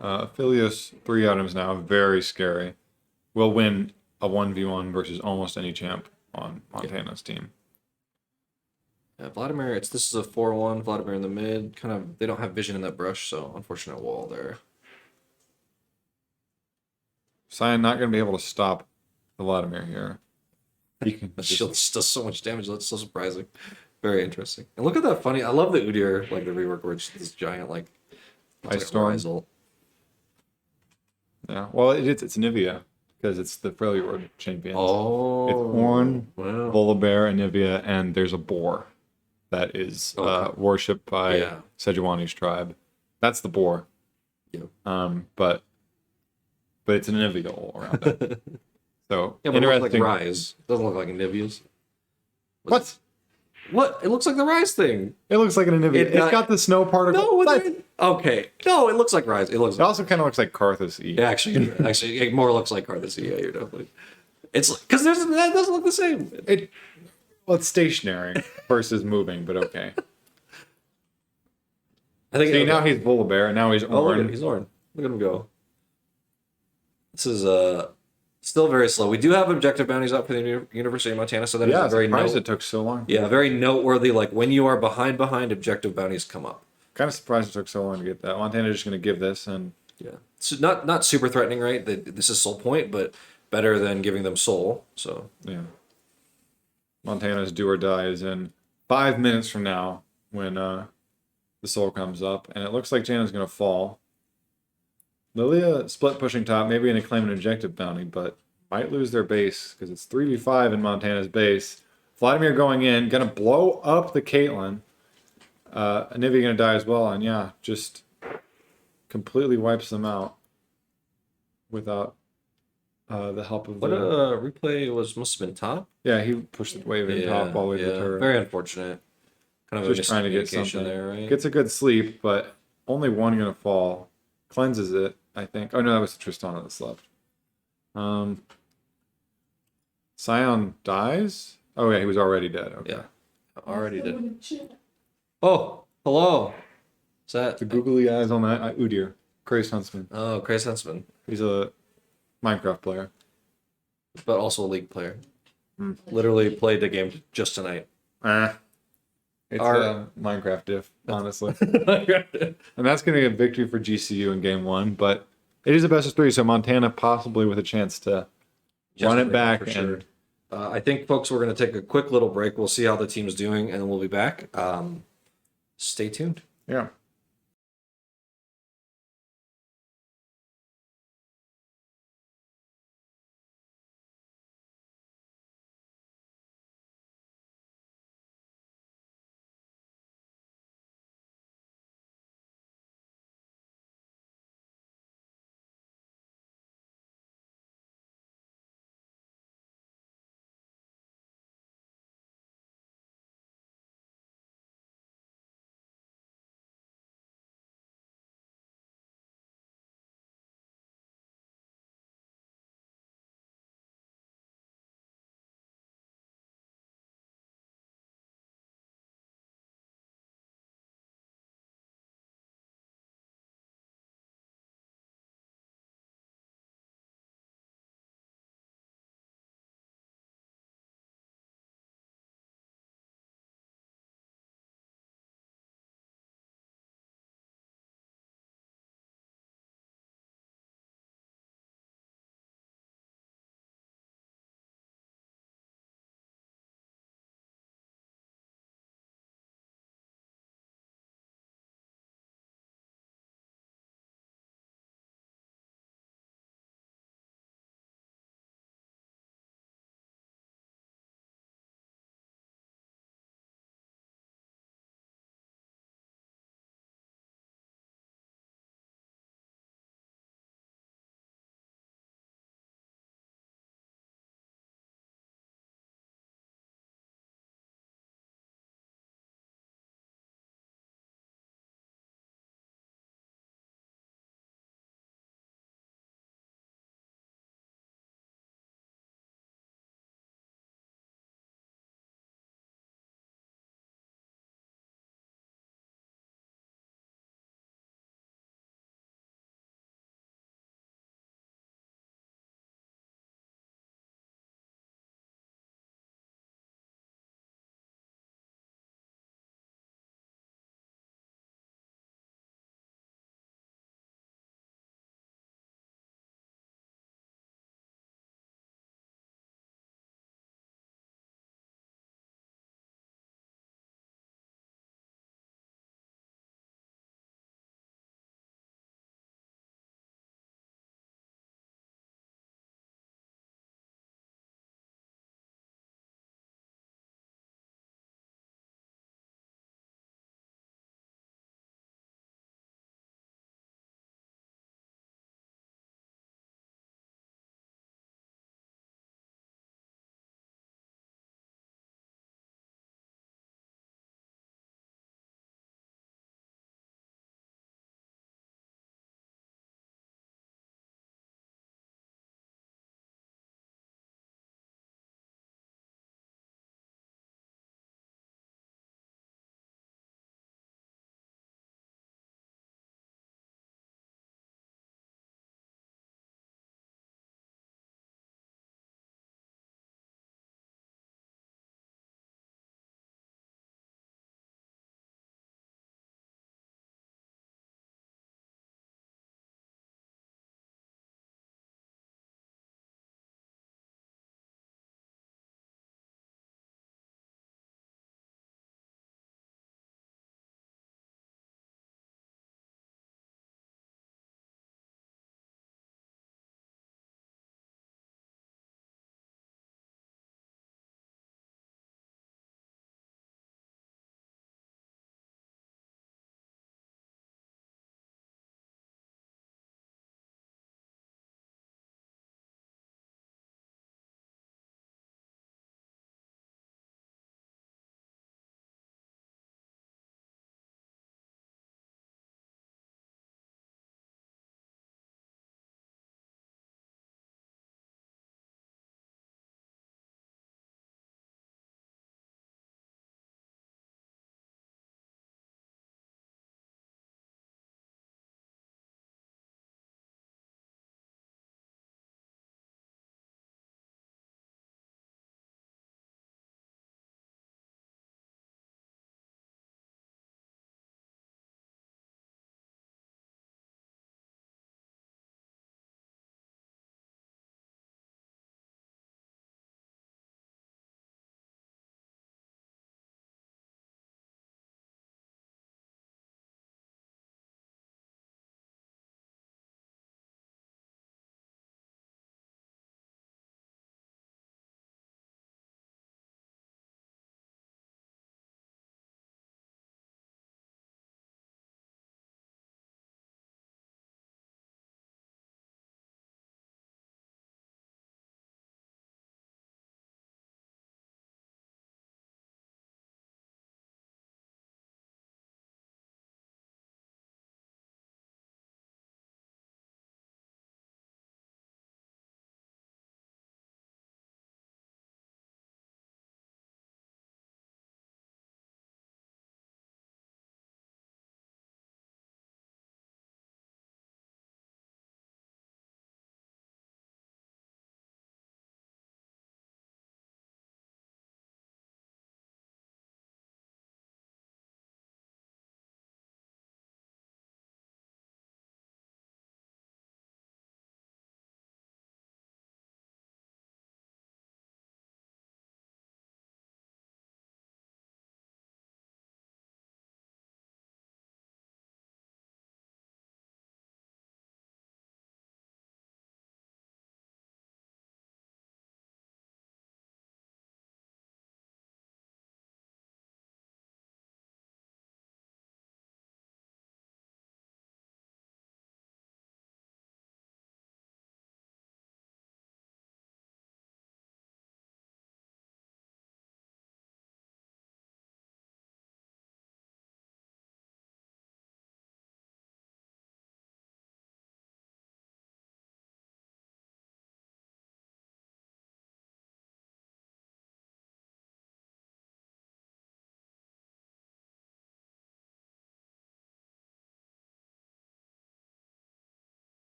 A: Aphelios 3 items now, very scary. Will win a 1v1 versus almost any champ on Montana's team.
B: Yeah, Vladimir. This is a 4-1. Vladimir in the mid. Kind of. They don't have vision in that brush, so unfortunate wall there.
A: Cyan not going to be able to stop Vladimir here. He can
B: That
A: just-
B: shield does so much damage. That's so surprising. Very interesting. And look at that funny. I love the Udyr, like the rework where it's this giant like
A: Ice Storm.
B: Rise ult.
A: Yeah, well, it's Nivea because it's the Freljord champions.
B: Oh,
A: It's Ornn,
B: wow.
A: Volibear, and Nivea, and there's a boar that is
B: Okay.
A: worshipped by
B: Yeah.
A: Sejuani's tribe. That's the boar.
B: Yeah.
A: But it's an Nivea all around it. So
B: Yeah, but it looks like
A: interesting.
B: Rise. It doesn't look like a Nivea's.
A: What?
B: What? It looks like the Rise thing.
A: It looks like an Nivea.
B: It
A: It's got the snow particle.
B: No,
A: But
B: okay. No, it looks like Rise. It looks.
A: it also kind of looks like Karthus E.
B: Yeah, actually, it more looks like Karthus. Yeah, you're definitely. It's because that doesn't look the same.
A: Well, it's stationary versus moving, but okay.
B: I think.
A: See, now he's Volibear, and now he's
B: Oh, look
A: Ornn.
B: he's Ornn. Look at him go. This is still very slow. We do have objective bounties up for the University of Montana, so that is
A: Yeah,
B: a very
A: surprised it took so long.
B: yeah, very noteworthy. Like when you are behind, objective bounties come up.
A: Kind of surprised it took so long to get that. Montana's just going to give this, and
B: Yeah, so not super threatening, right? This is soul point, but better than giving them soul. So
A: yeah. Montana's do or die is in 5 minutes from now when the soul comes up, and it looks like Janna's going to fall. Lilia split pushing top, maybe going to claim an objective bounty, but might lose their base because it's 3v5 in Montana's base. Vladimir going in, going to blow up the Caitlyn. Anivia going to die as well, and yeah, just completely wipes them out without the help of
B: what
A: the...
B: replay must have been top.
A: Yeah, he pushed the wave in top all the way to the turret.
B: Very unfortunate. Kind of
A: Just trying to get
B: miscommunication
A: something.
B: there, right?
A: Gets a good sleep, but only one going to fall. Cleanses it, I think. Oh, no, that was Tristana that slept. Scion dies? Oh, yeah, he was already dead. Okay.
B: Yeah, already did. Oh, hello. Is that
A: The googly eyes on that Udyr. Crazed Huntsman.
B: Oh, Chris Huntsman,
A: He's a Minecraft player.
B: but also a League player.
A: Hmm.
B: Literally played the game just tonight.
A: It's
B: Our-
A: a Minecraft diff, honestly. And that's going to be a victory for GCU in game 1, but it is a best of 3, so Montana possibly with a chance to run it back.
B: for
A: And
B: sure. I think, folks, we're going to take a quick little break. We'll see how the team's doing, and then we'll be back. Stay tuned.
A: yeah.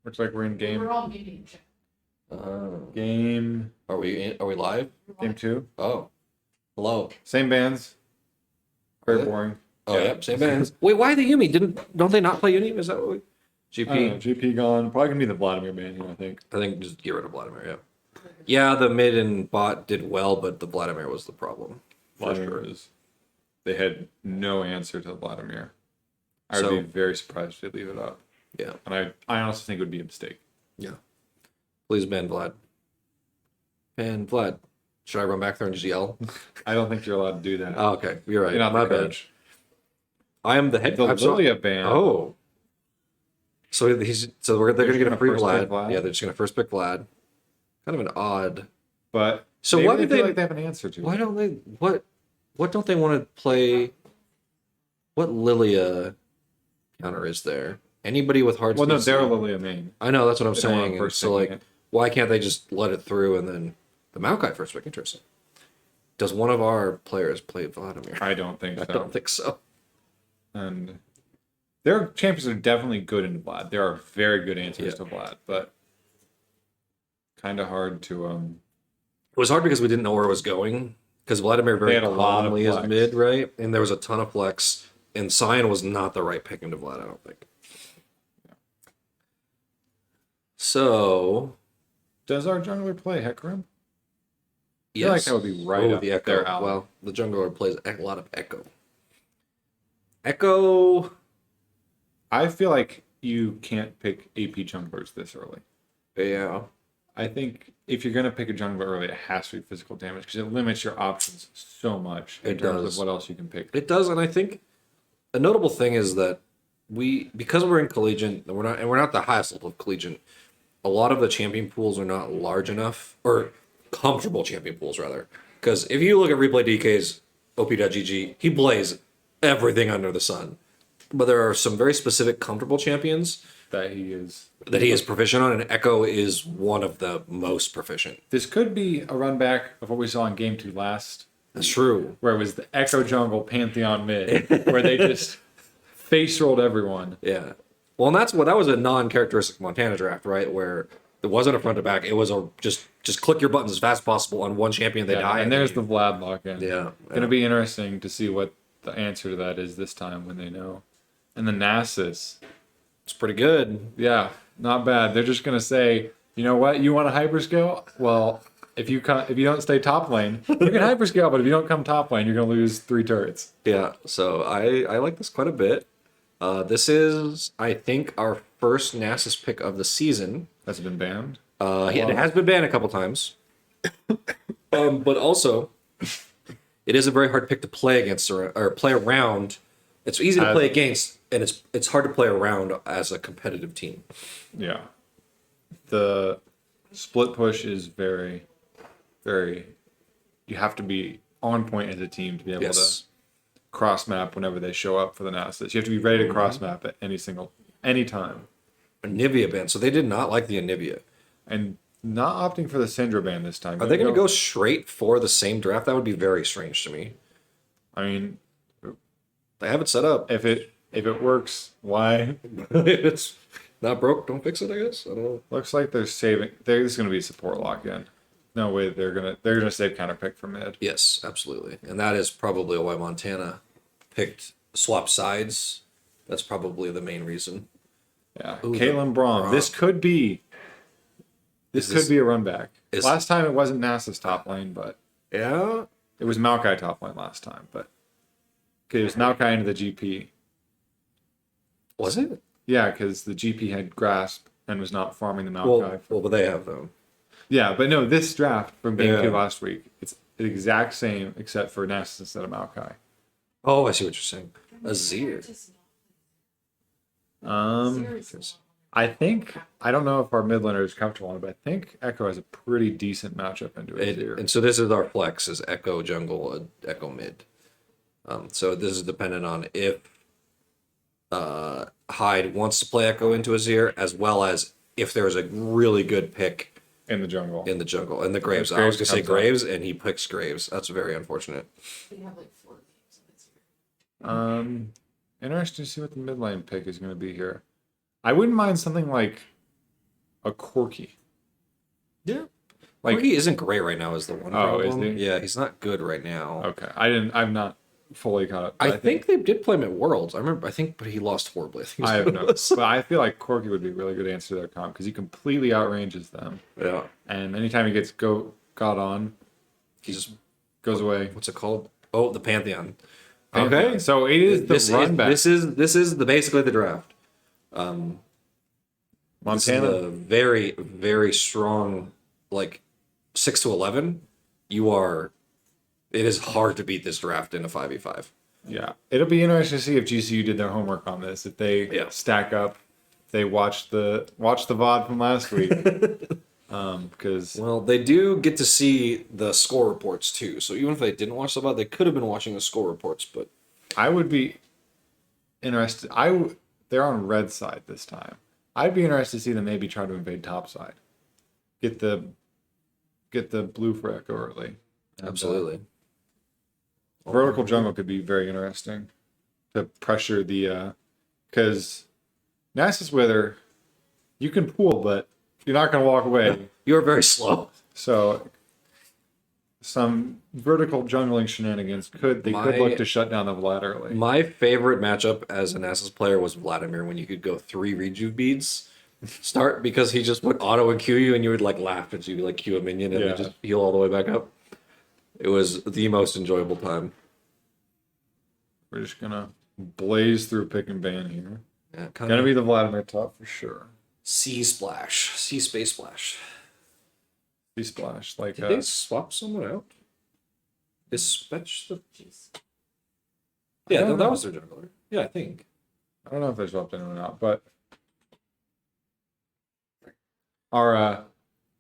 A: Looks like we're in
C: We're all meeting.
A: game
B: Are we live?
A: game 2.
B: Oh, hello.
A: Same bands.
B: Are
A: Very
B: they?
A: boring.
B: Oh,
A: Yeah.
B: yep, same bands. Wait, why the Yumi? Don't they not play Uni? Is that what we... GP?
A: I don't know, GP gone. Probably gonna be the Vladimir band here, I think.
B: I think just get rid of Vladimir, yeah. Yeah, the mid and bot did well, but the Vladimir was the problem. For
A: Vladimir
B: sure.
A: is. They had no answer to Vladimir. I would
B: So-
A: be very surprised if they leave it up.
B: Yeah,
A: And I honestly think it would be a mistake.
B: yeah. Please ban Vlad. Ban Vlad. Should I run back there and just yell?
A: I don't think you're allowed to do that.
B: Oh, okay. You're right.
A: You're not
B: My
A: the
B: bad.
A: coach.
B: I am the head
A: The
B: I'm so-
A: Lilia band.
B: Oh. So they're gonna get a
A: gonna
B: free
A: first
B: Vlad.
A: pick Vlad?
B: Yeah, they're just gonna first pick Vlad. Kind of an odd.
A: But
B: So
A: maybe
B: why
A: they
B: would
A: feel
B: they-
A: like they have an answer to
B: Why
A: it.
B: don't they what don't they want to play? What Lilia counter is there? Anybody with hard
A: Well, no,
B: speed
A: they're
B: C?
A: Lilia main.
B: I know that's what I'm
A: They don't want
B: saying. And
A: first
B: so
A: picking
B: like
A: it.
B: why can't they just let it through and then the Maokai first pick? Interesting. Does one of our players play Vladimir?
A: I don't think so.
B: I don't think so.
A: And their champions are definitely good in Vlad. There are very good answers
B: Yeah.
A: to Vlad, but kind of hard to
B: It was hard because we didn't know where it was going. Because Vladimir very
A: had a lot of
B: commonly is
A: flex.
B: mid, right? And there was a ton of flex. And Cyan was not the right pick into Vlad, I don't think. So,
A: Does our jungler play Hecarim?
B: yes.
A: feel like that would be right up
B: the Echo.
A: their alley.
B: Well, the jungler plays a lot of Echo. Echo,
A: I feel like you can't pick AP junglers this early.
B: yeah.
A: I think if you're gonna pick a jungler early, it has to be physical damage because it limits your options so much in
B: It
A: terms
B: does.
A: of what else you can pick.
B: It does, and I think a notable thing is that because we're in collegiate, and we're not the highest level of collegiate. A lot of the champion pools are not large enough, or comfortable champion pools rather. Because if you look at replay DK's OP.GG, he plays everything under the sun. But there are some very specific comfortable champions
A: That he is.
B: that he is proficient on, and Echo is one of the most proficient.
A: This could be a run back of what we saw in game 2 last,
B: That's true.
A: where it was the Echo jungle Pantheon mid, where they just face rolled everyone.
B: Yeah. Well, and that was a non-characteristic Montana draft, right? Where it wasn't a front to back. It was a just click your buttons as fast as possible on one champion, they
A: Yeah,
B: die.
A: and there's the Vlad lock in.
B: yeah.
A: Gonna be interesting to see what the answer to that is this time when they know. And the Nasus,
B: It's pretty good.
A: yeah, not bad. They're just gonna say, you know what, you want to hyperscale? Well, if you don't stay top lane, you can hyperscale, but if you don't come top lane, you're gonna lose 3 turrets.
B: Yeah. So I like this quite a bit. This is, I think, our first Nasus pick of the season.
A: That's been banned.
B: It has been banned a couple times. But also, it is a very hard pick to play against or play around. It's easy to play against, and it's hard to play around as a competitive team.
A: Yeah. The split push is very, very. You have to be on point as a team to be able
B: Yes.
A: to cross map whenever they show up for the Nasus. You have to be ready to cross map at any time.
B: Anivia ban. So they did not like the Anivia.
A: And not opting for the Syndra ban this time.
B: Are they going to go straight for the same draft? That would be very strange to me.
A: I mean,
B: They have it set up.
A: if it works, why?
B: If it's not broke, don't fix it, I guess. I don't know.
A: Looks like they're saving. There's going to be support lock in. No way they're gonna save counter pick for mid.
B: Yes, absolutely. And that is probably why Montana picked swap sides. That's probably the main reason.
A: Yeah,
B: Ooh,
A: Caitlyn Braum.
B: Braum.
A: This could be. This could be a run back.
B: is-
A: Last time it wasn't Nasa's top lane, but
B: Yeah.
A: it was Maokai top lane last time. But okay, it was Maokai into the GP.
B: Was it?
A: Yeah, because the GP had grasp and was not farming the Maokai.
B: Well, but they have them.
A: Yeah, but no, this draft from game
B: Yeah.
A: 2 last week, it's the exact same except for Nasus instead of Maokai.
B: Oh, I see what you're saying. Azir.
A: I think I don't know if our mid laner is comfortable on it, but I think Echo has a pretty decent matchup into it here.
B: And so this is our flex: is Echo jungle, Echo mid. So this is dependent on if Hyde wants to play Echo into Azir, as well as if there's a really good pick
A: In the jungle.
B: in the jungle, in the Graves.
A: If
B: I was going
A: Graves
B: to say
A: comes up.
B: Graves, and he picks Graves. That's very unfortunate.
C: We have like 4 games in this year.
A: Interesting to see what the mid lane pick is going to be here. I wouldn't mind something like a Corki.
B: Yeah.
A: Like,
B: Corgi isn't great right now is the one
A: Oh, is
B: problem.
A: he?
B: Yeah, he's not good right now.
A: okay, I'm not fully caught up.
B: I
A: But
B: think they did play him at Worlds. but he lost horribly. I think
A: I
B: is
A: have
B: what it
A: no,
B: was.
A: but I feel like Corki would be a really good answer to their comp because he completely outranges them,
B: Yeah.
A: and anytime he gets got on,
B: He just
A: goes away.
B: what's it called? Oh, the Pantheon.
A: Pantheon.
B: Okay.
A: So it is the run back.
B: This is the basically the draft. This is
A: Montana.
B: a very, very strong, like 6 to 11. It is hard to beat this draft in a 5v5.
A: Yeah, it'll be interesting to see if GCU did their homework on this. If they
B: Yeah.
A: stack up, if they watched the VOD from last week. Because
B: Well, they do get to see the score reports too. So even if they didn't watch the VOD, they could have been watching the score reports. But
A: I would be interested. They're on red side this time. I'd be interested to see them maybe try to invade top side. Get the blue for Echo early. And,
B: absolutely.
A: vertical jungle could be very interesting to pressure the because Nasus Wither, you can pool, but you're not going to walk away.
B: You are very slow.
A: So some vertical jungling shenanigans could look to shut down the Vlad early.
B: My favorite matchup as a Nasus player was Vladimir when you could go 3 rejuve beads start because he just would auto and Q you and you would like laugh as you like Q a minion and
A: Yeah.
B: then just heal all the way back up. It was the most enjoyable time.
A: We're just gonna blaze through pick and ban here.
B: Yeah,
A: Gonna be the Vladimir top for sure.
B: sea splash, sea space splash.
A: He splash like
B: Did they swap someone out? Is Spetch the? Yeah,
A: don't
B: that
A: know.
B: was their jungler. Yeah, I think.
A: I don't know if they swapped anyone out, but our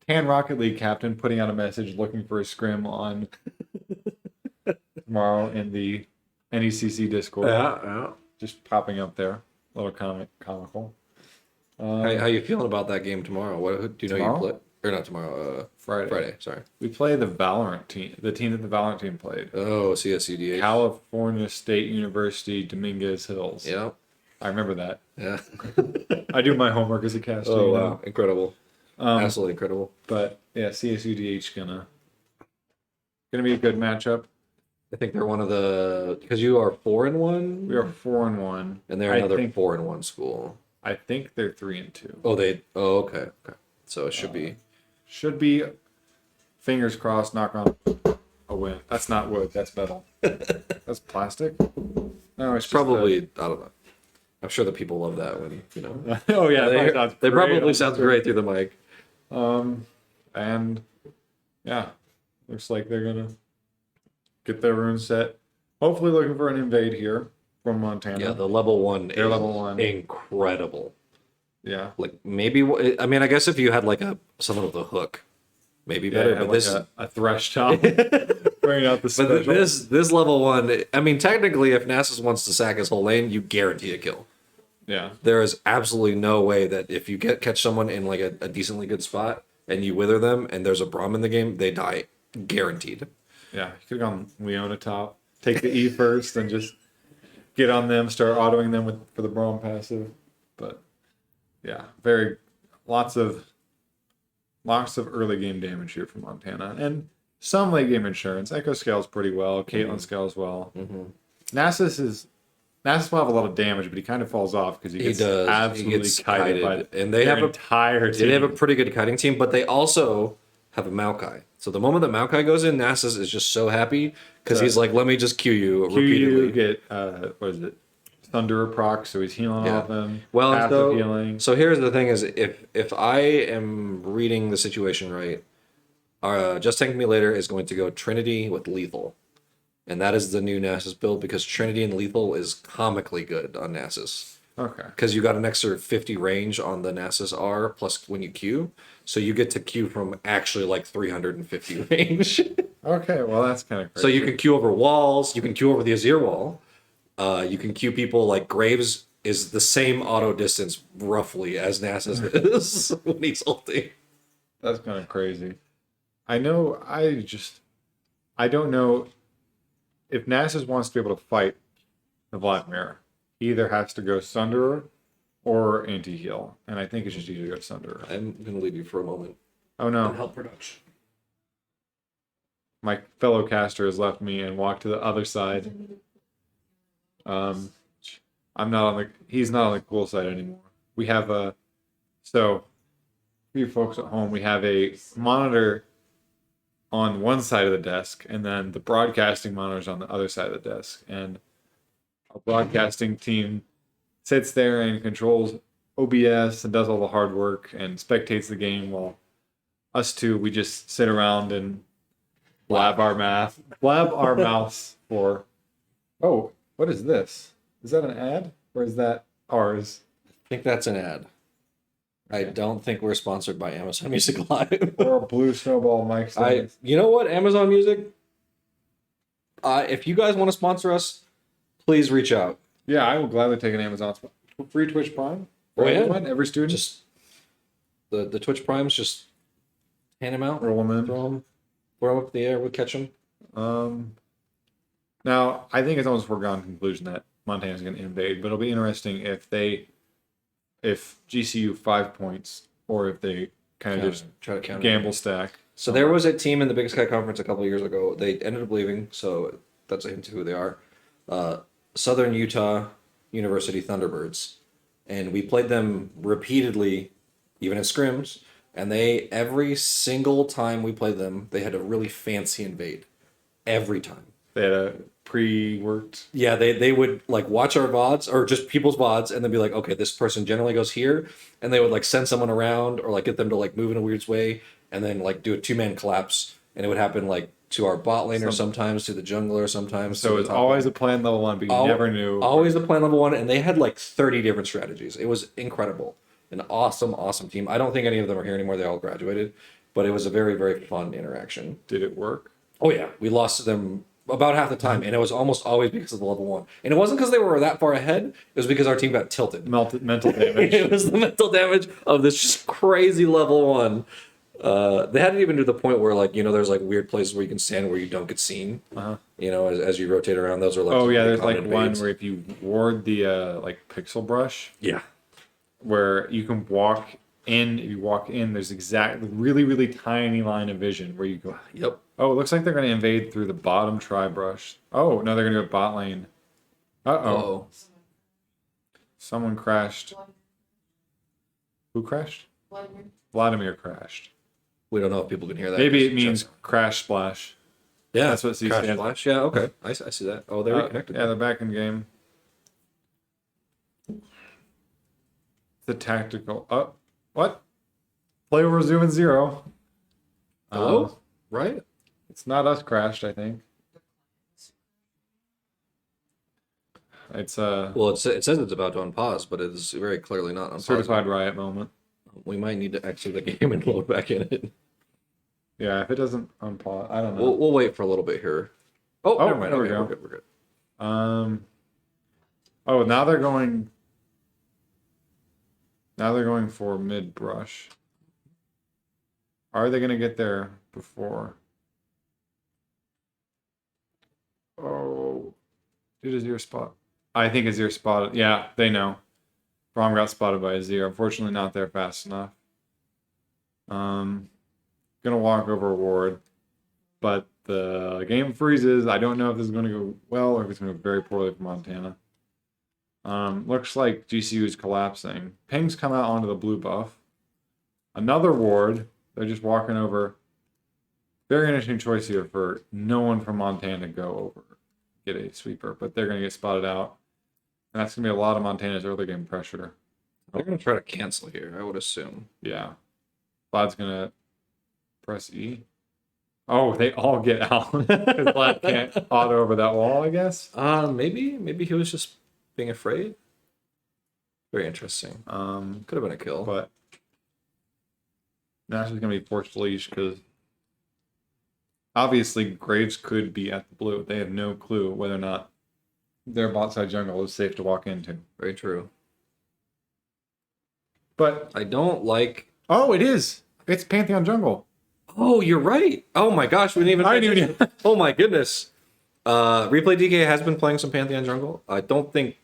A: Tan Rocket League captain putting out a message looking for a scrim on tomorrow in the NECC Discord.
B: Yeah.
A: Just popping up there. A little comical.
B: How you feeling about that game tomorrow? What do you know
A: Tomorrow?
B: you play? Or not tomorrow?
A: Friday.
B: Friday. Sorry.
A: We play the Valorant team, the team that the Valorant team played.
B: Oh, CSUDH.
A: California State University, Dominguez Hills.
B: Yeah.
A: I remember that.
B: Yeah.
A: I do my homework as a caster.
B: Oh
A: you
B: wow,
A: know?
B: incredible. Absolutely incredible.
A: But yeah, CSUDH gonna be a good matchup.
B: I think they're one of the because you are 4-1.
A: We are 4-1,
B: and they're another 4-1 school.
A: I think they're 3-2.
B: Oh okay. So it should be
A: Fingers crossed. Knock on a win. That's not wood. That's metal. That's plastic. No, it's
B: probably I don't know. I'm sure that people love that when you know.
A: oh yeah,
B: They probably sounds great through the mic.
A: And yeah, looks like they're gonna get their rune set. Hopefully, looking for an invade here from Montana.
B: Yeah, the level 1
A: They're
B: is
A: level 1.
B: incredible.
A: Yeah.
B: Like maybe I mean I guess if you had like someone with a hook, maybe
A: Yeah,
B: better.
A: it had
B: But this
A: a thresh top. Bringing out the special.
B: but this level 1, I mean technically if Nasus wants to sack his whole lane, you guarantee a kill.
A: Yeah.
B: There is absolutely no way that if you catch someone in like a decently good spot and you wither them and there's a Braum in the game, they die. Guaranteed.
A: Yeah. You could have gone Leona top. Take the E first and just get on them, start autoing them for the Braum passive. But yeah, lots of early game damage here from Montana. And some late game insurance. Echo scales pretty well. Caitlyn scales well. Nasus will have a lot of damage, but he kind of falls off because he gets absolutely kited by
B: and they
A: their
B: have
A: entire team.
B: They have a pretty good kiting team, but they also have a Maokai. So the moment that Maokai goes in, Nasus is just so happy because he's like, let me just Q you repeatedly.
A: You get what is it? Thunderer proc, so he's healing off them.
B: Well,
A: passive healing.
B: so here's the thing: is if I am reading the situation right, Just Tank Me Later is going to go Trinity with Lethal, and that is the new Nasus build because Trinity and Lethal is comically good on Nasus.
A: Okay.
B: Because you got an extra 50 range on the Nasus R plus when you Q, so you get to Q from actually like 350 range.
A: Okay, well that's kind of crazy.
B: So you can Q over walls, you can Q over the Azir wall, you can Q people like Graves is the same auto distance roughly as Nasus is when he's ulting.
A: That's kind of crazy. I don't know if Nasus wants to be able to fight the Vladimir. He either has to go Sunderer or anti-heal, and I think it's just easier to go Sunder.
B: I'm gonna leave you for a moment
A: Oh
B: and
A: no,
B: help production.
A: my fellow caster has left me and walked to the other side. I'm not on the. He's not on the cool side anymore. We have a. So, for you folks at home, we have a monitor on one side of the desk, and then the broadcasting monitor's on the other side of the desk. And our broadcasting team sits there and controls OBS and does all the hard work and spectates the game, while us two, we just sit around and blab our mouths for. Oh, what is this? Is that an ad or is that ours?
B: I think that's an ad. I don't think we're sponsored by Amazon Music Live.
A: Or a blue snowball mic stand?
B: You know what, Amazon Music? If you guys want to sponsor us, please reach out.
A: Yeah, I will gladly take an Amazon free Twitch Prime. For everyone, every student.
B: Just the Twitch Primes, just hand them out,
A: roll them in.
B: throw them up in the air, we'll catch them.
A: Now, I think it's almost a foregone conclusion that Montana's going to invade, but it'll be interesting if GCU 5 points, or if they kind of just
B: try to counter
A: gamble stack.
B: So there was a team in the Big Sky Conference a couple of years ago. They ended up leaving, so that's a hint to who they are. Southern Utah University Thunderbirds, and we played them repeatedly, even in scrims. And every single time we played them, they had a really fancy invade. Every time.
A: They had a pre-worked.
B: Yeah, they would like watch our VODs or just people's VODs and then be like, okay, this person generally goes here. And they would like send someone around or like get them to like move in a weird way and then like do a 2-man collapse. And it would happen like to our bot laner sometimes, to the jungler sometimes.
A: So it's always a plan level 1, but you never knew.
B: Always a plan level 1. And they had like 30 different strategies. It was incredible. An awesome, awesome team. I don't think any of them are here anymore. They all graduated. But it was a very, very fun interaction.
A: Did it work?
B: Oh, yeah. We lost to them about half the time, and it was almost always because of the level 1. And it wasn't because they were that far ahead. It was because our team got tilted.
A: Mental damage.
B: It was the mental damage of this just crazy level 1. They hadn't even to the point where, like, there's like weird places where you can stand where you don't get seen. As you rotate around, those are like.
A: Oh yeah, there's like one where if you ward the like pixel brush.
B: Yeah.
A: Where you can walk in. If you walk in, there's really, really tiny line of vision where you go.
B: Yep.
A: Oh, it looks like they're going to invade through the bottom tri-brush. Oh, no, they're going to go bot lane. Uh-oh. Someone crashed. Who crashed? Vladimir crashed.
B: We don't know if people can hear that.
A: Maybe it means crash splash.
B: Yeah,
A: that's what C
B: crash
A: stands.
B: splash. Yeah, okay. I see that. Oh, they're reconnected.
A: Yeah, they're back in game. The tactical. Oh, what? Play over zoom and 0.
B: Hello? Right?
A: It's not us crashed, I think. It's
B: Well, it says it's about to unpause, but it is very clearly not unpaused.
A: certified riot moment.
B: We might need to exit the game and load back in it.
A: Yeah, if it doesn't unpause, I don't know.
B: We'll wait for a little bit here. Oh, never mind.
A: There we
B: Okay,
A: go.
B: We're good.
A: Oh, now they're going. Now they're going for mid brush. Are they going to get there before? Oh, did Azir spot? I think Azir spotted. Yeah, they know. Braum got spotted by Azir. Unfortunately, not there fast enough. Gonna walk over a ward, but the game freezes. I don't know if this is going to go well or if it's going to go very poorly for Montana. Looks like GCU is collapsing. Ping's come out onto the blue buff. Another ward. They're just walking over. Very interesting choice here for no one from Montana to go over, get a sweeper, but they're going to get spotted out. And that's going to be a lot of Montana's early game pressure.
B: They're going to try to cancel here, I would assume.
A: Yeah. Vlad's going to press E. Oh, they all get out. Because Vlad can't auto over that wall, I guess.
B: Maybe he was just being afraid. Very interesting. Could have been a kill.
A: But Nash is going to be forced to leash because obviously Graves could be at the blue. They have no clue whether or not their bot side jungle is safe to walk into.
B: Very true.
A: But
B: I don't like.
A: Oh, it is. It's Pantheon jungle.
B: Oh, you're right. Oh my gosh, we didn't even. Oh my goodness. Replay DK has been playing some Pantheon jungle. I don't think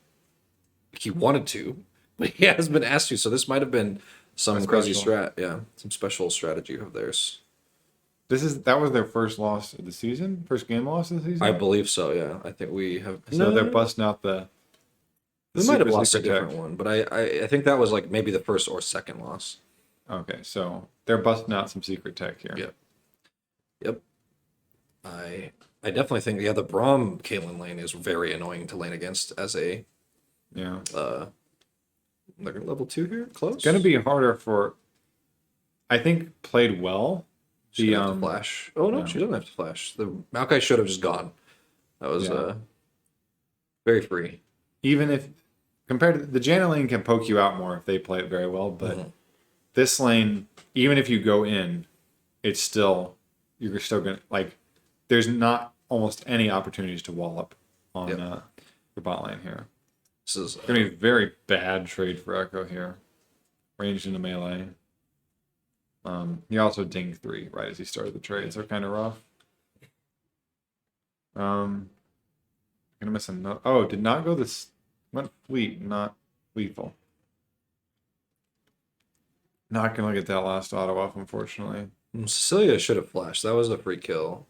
B: he wanted to. but he has been asked to. So this might have been some
A: A
B: crazy
A: special.
B: strat. Yeah, some special strategy of theirs.
A: That was their first loss of the season, first game loss of the season.
B: I believe so. Yeah, I think we have.
A: So they're busting out the
B: We might have
A: super
B: lost a
A: secret
B: different
A: tech.
B: one, but I think that was like maybe the first or second loss.
A: Okay, so they're busting out some secret tech here.
B: Yep. Yep. I definitely think the Braum Caitlyn lane is very annoying to lane against as a
A: Yeah.
B: like level 2 here. Close.
A: It's gonna be harder for. I think played well.
B: She's gonna have to flash. Oh no,
A: yeah.
B: she doesn't have to flash. The Maokai should have just gone. That was
A: Yeah.
B: very free.
A: Even if compared to the Janna lane can poke you out more if they play it very well, but this lane, even if you go in, it's still you're still gonna like. There's not almost any opportunities to wallop on the bot lane here.
B: This is
A: It's gonna be a very bad trade for Echo here. Ranged into melee. He also dinged 3 right as he started the trade, so kind of rough. Gonna miss another. Oh, did not go this. Went fleet, not lethal. Not gonna get that last auto off, unfortunately.
B: Cecilia should have flashed. That was a free kill.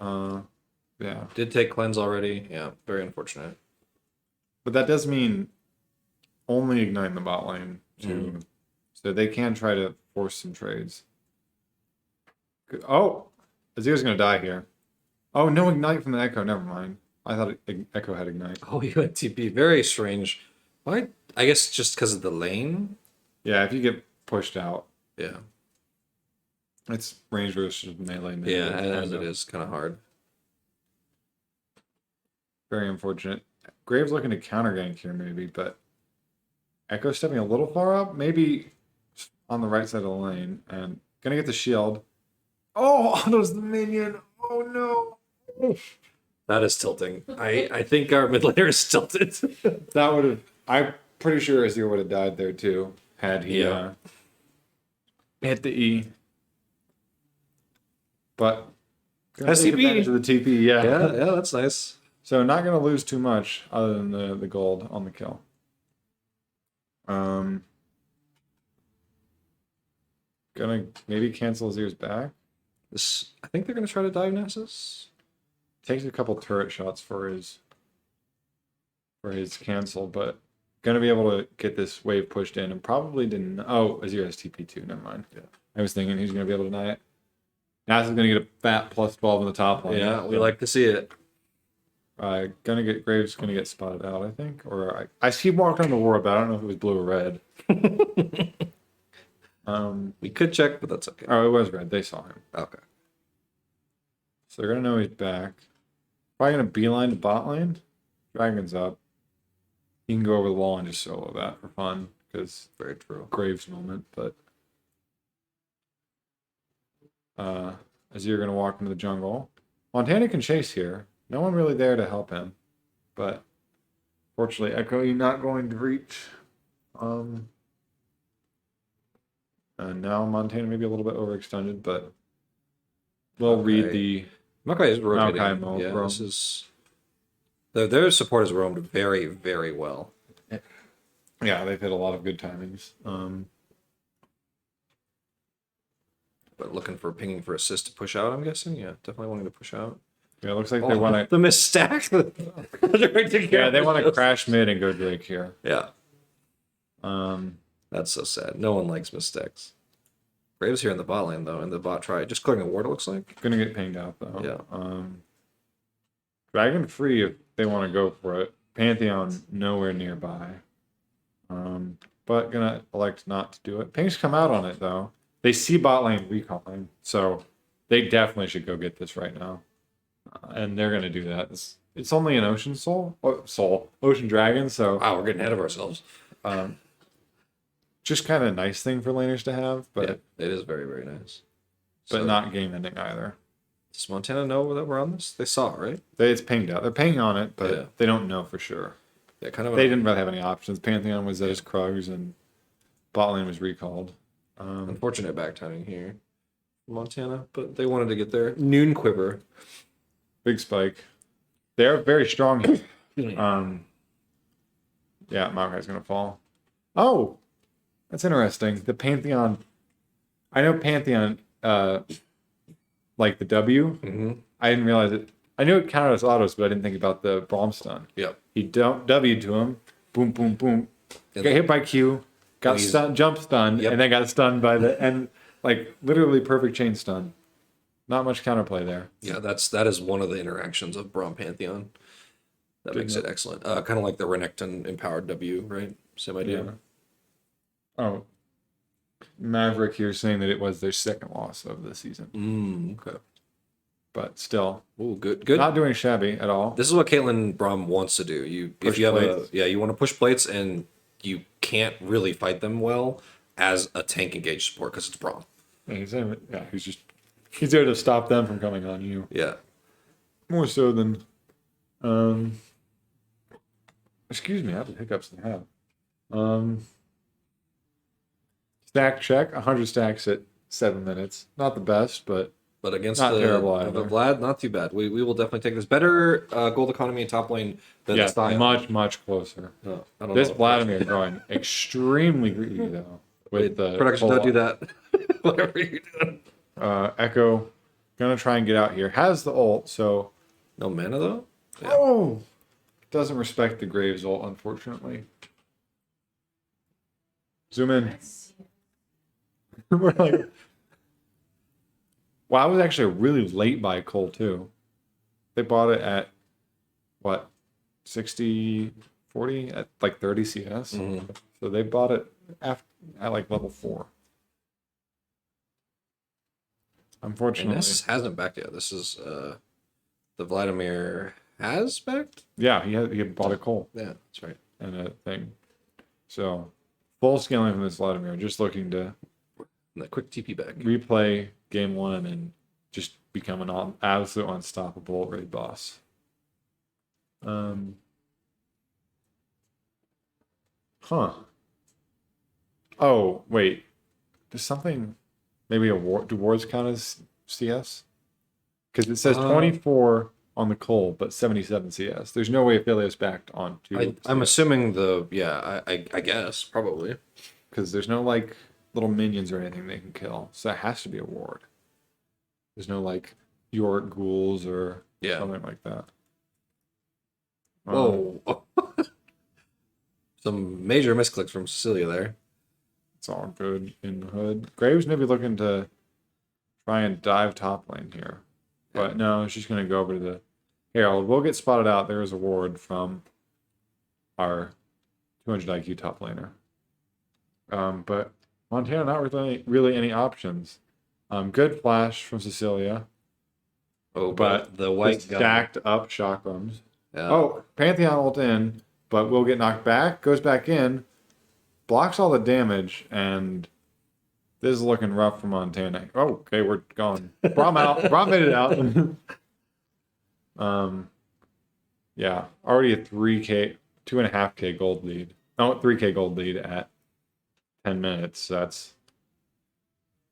A: Yeah,
B: Did take cleanse already. Yeah, very unfortunate.
A: but that does mean only igniting the bot lane too, so they can try to force some trades. Oh, Azir's gonna die here. Oh, no ignite from the Echo. Never mind. I thought Echo had ignite.
B: Oh, UMTP. Very strange. Why? I guess just because of the lane.
A: Yeah, if you get pushed out,
B: Yeah.
A: it's range versus melee.
B: Yeah, as it is, kind of hard.
A: Very unfortunate. Graves looking to counter gank here, maybe, but Echo stepping a little far up, maybe on the right side of the lane, and gonna get the shield. Oh, autos the minion. Oh no.
B: That is tilting. I think our mid laner is tilted.
A: That would have. I'm pretty sure Azir would have died there too had he
B: Yeah.
A: hit the E. But gonna take
B: SCP.
A: advantage of the TP, yeah.
B: Yeah, that's nice.
A: So not gonna lose too much other than the gold on the kill. Gonna maybe cancel Azir's back.
B: This, I think they're gonna try to dive Nessus.
A: Takes a couple turret shots for his cancel, but gonna be able to get this wave pushed in and probably didn't. Oh, Azir has TP too. Never mind. Yeah, I was thinking he's gonna be able to deny it. Nasus is gonna get a fat plus 12 in the top lane.
B: Yeah, we like to see it.
A: Gonna get Graves gonna get spotted out, I think, or I see him walking on the war, but I don't know if it was blue or red.
B: We could check, but that's okay.
A: Oh, it was red. They saw him,
B: Okay.
A: so they're gonna know he's back. Probably gonna beeline to bot lane. Dragon's up. You can go over the wall and just solo that for fun because
B: Very true.
A: Graves moment, but as you're gonna walk into the jungle, Montana can chase here. No one really there to help him, but fortunately, Echo, you're not going to reach. And now Montana may be a little bit overextended, but we'll read
B: Okay.
A: the.
B: Maokai is rotating.
A: Maokai mode,
B: Yeah,
A: bro.
B: this is their support has roamed very, very well.
A: Yeah, they've hit a lot of good timings.
B: But looking for pinging for assist to push out, I'm guessing. Yeah, definitely wanting to push out.
A: Yeah, it looks like they want to.
B: the misstack.
A: Yeah, they want to crash mid and go Drake here.
B: Yeah,
A: Um,
B: that's so sad. No one likes mistakes. Graves here in the bot lane though, and the bot try just clearing a ward. It looks like.
A: gonna get pinged out though.
B: Yeah.
A: Dragon free if they want to go for it. Pantheon nowhere nearby. But gonna elect not to do it. Pings come out on it though. They see bot lane recalling, so they definitely should go get this right now. And they're gonna do that. It's only an ocean ocean dragon. So
B: Wow, we're getting ahead of ourselves.
A: just kind of a nice thing for laners to have, but
B: Yeah, it is very, very nice.
A: but
B: So,
A: not game ending either.
B: does Montana know that we're on this? They saw it, right?
A: It's pinged out. They're pinging on it, but
B: Yeah.
A: they don't know for sure.
B: Yeah, kind of.
A: They didn't really have any options. Pantheon was at his Krugs and bot lane was recalled.
B: Unfortunate back timing here, Montana, but they wanted to get their noon quiver.
A: Big spike. They're very strong. Yeah, Maokai's gonna fall. Oh, that's interesting. The Pantheon. I know Pantheon. Like the W.
B: Mm-hmm.
A: I didn't realize it. I knew it counted as autos, but I didn't think about the Braum stun.
B: Yep.
A: He W to him. Boom, boom, boom.
B: And
A: Got hit by Q. Got
B: he's-
A: stun, jump stunned,
B: Yep.
A: and then got stunned by the and like literally perfect chain stun. Not much counterplay there.
B: Yeah, that is one of the interactions of Braum Pantheon. That makes it excellent. Kind of like the Renekton empowered W, right? Same idea.
A: Yeah. Oh, Maverick here saying that it was their second loss of the season,
B: Okay.
A: but still
B: Oh, good. Good.
A: not doing shabby at all.
B: This is what Caitlyn Braum wants to do.
A: Push
B: If you have
A: plates.
B: you want to push plates and you can't really fight them well as a tank engaged support because it's Braum.
A: Yeah, he's there to stop them from coming on you.
B: Yeah.
A: More so than, excuse me, I have the hiccups I have. Stack check, 100 stacks at 7 minutes. Not the best, but
B: But against
A: Not terrible
B: the
A: either.
B: Vlad, not too bad. We will definitely take this. Better gold economy in top lane than
A: yeah,
B: Style.
A: much closer.
B: No, I don't
A: This
B: know.
A: Vladimir going extremely greedy though. With the
B: Production,
A: full-
B: don't do that. Whatever you're doing.
A: Echo gonna try and get out here. Has the ult, so
B: No mana though. Yeah.
A: oh, doesn't respect the Graves ult, unfortunately. Zoom in. We're like, wow, I was actually a really late buy Cole too. They bought it at what 60, 40 at like 30 CS.
B: Mhm.
A: So they bought it at like level 4.
B: And
A: Unfortunately,
B: this hasn't backed yet. This is the Vladimir has backed.
A: yeah, he had bought a Cole
B: Yeah, that's right.
A: and a thing. So full scaling from this Vladimir, just looking to
B: And that quick TP back.
A: replay game 1 and just become an absolute unstoppable raid boss. Huh. Oh, wait. There's something. Maybe a war. Do wards count as CS? Because it says 24 on the Cole, but 77 CS. There's no way Affiliate's backed on 2.
B: I'm assuming I guess probably.
A: Because there's no like little minions or anything they can kill. So that has to be a ward. There's no like York ghouls or
B: Yeah.
A: something like that.
B: Whoa. Some major misclicks from Cecilia there.
A: It's all good in the hood. Graves maybe looking to try and dive top lane here. But no, she's going to go over to the Herald. We'll get spotted out. There is a ward from our 200 IQ top laner. But Montana, not really any options. Good flash from Cecilia.
B: Oh,
A: But
B: the white gun.
A: stacked up shotguns.
B: Yeah.
A: Oh, Pantheon ult in, but will get knocked back, goes back in, blocks all the damage, and this is looking rough for Montana. Oh, okay, we're gone. Braum out. Braum made it out. Yeah, already a 3K, 2.5K gold lead. Oh, 3K gold lead at 10 minutes. That's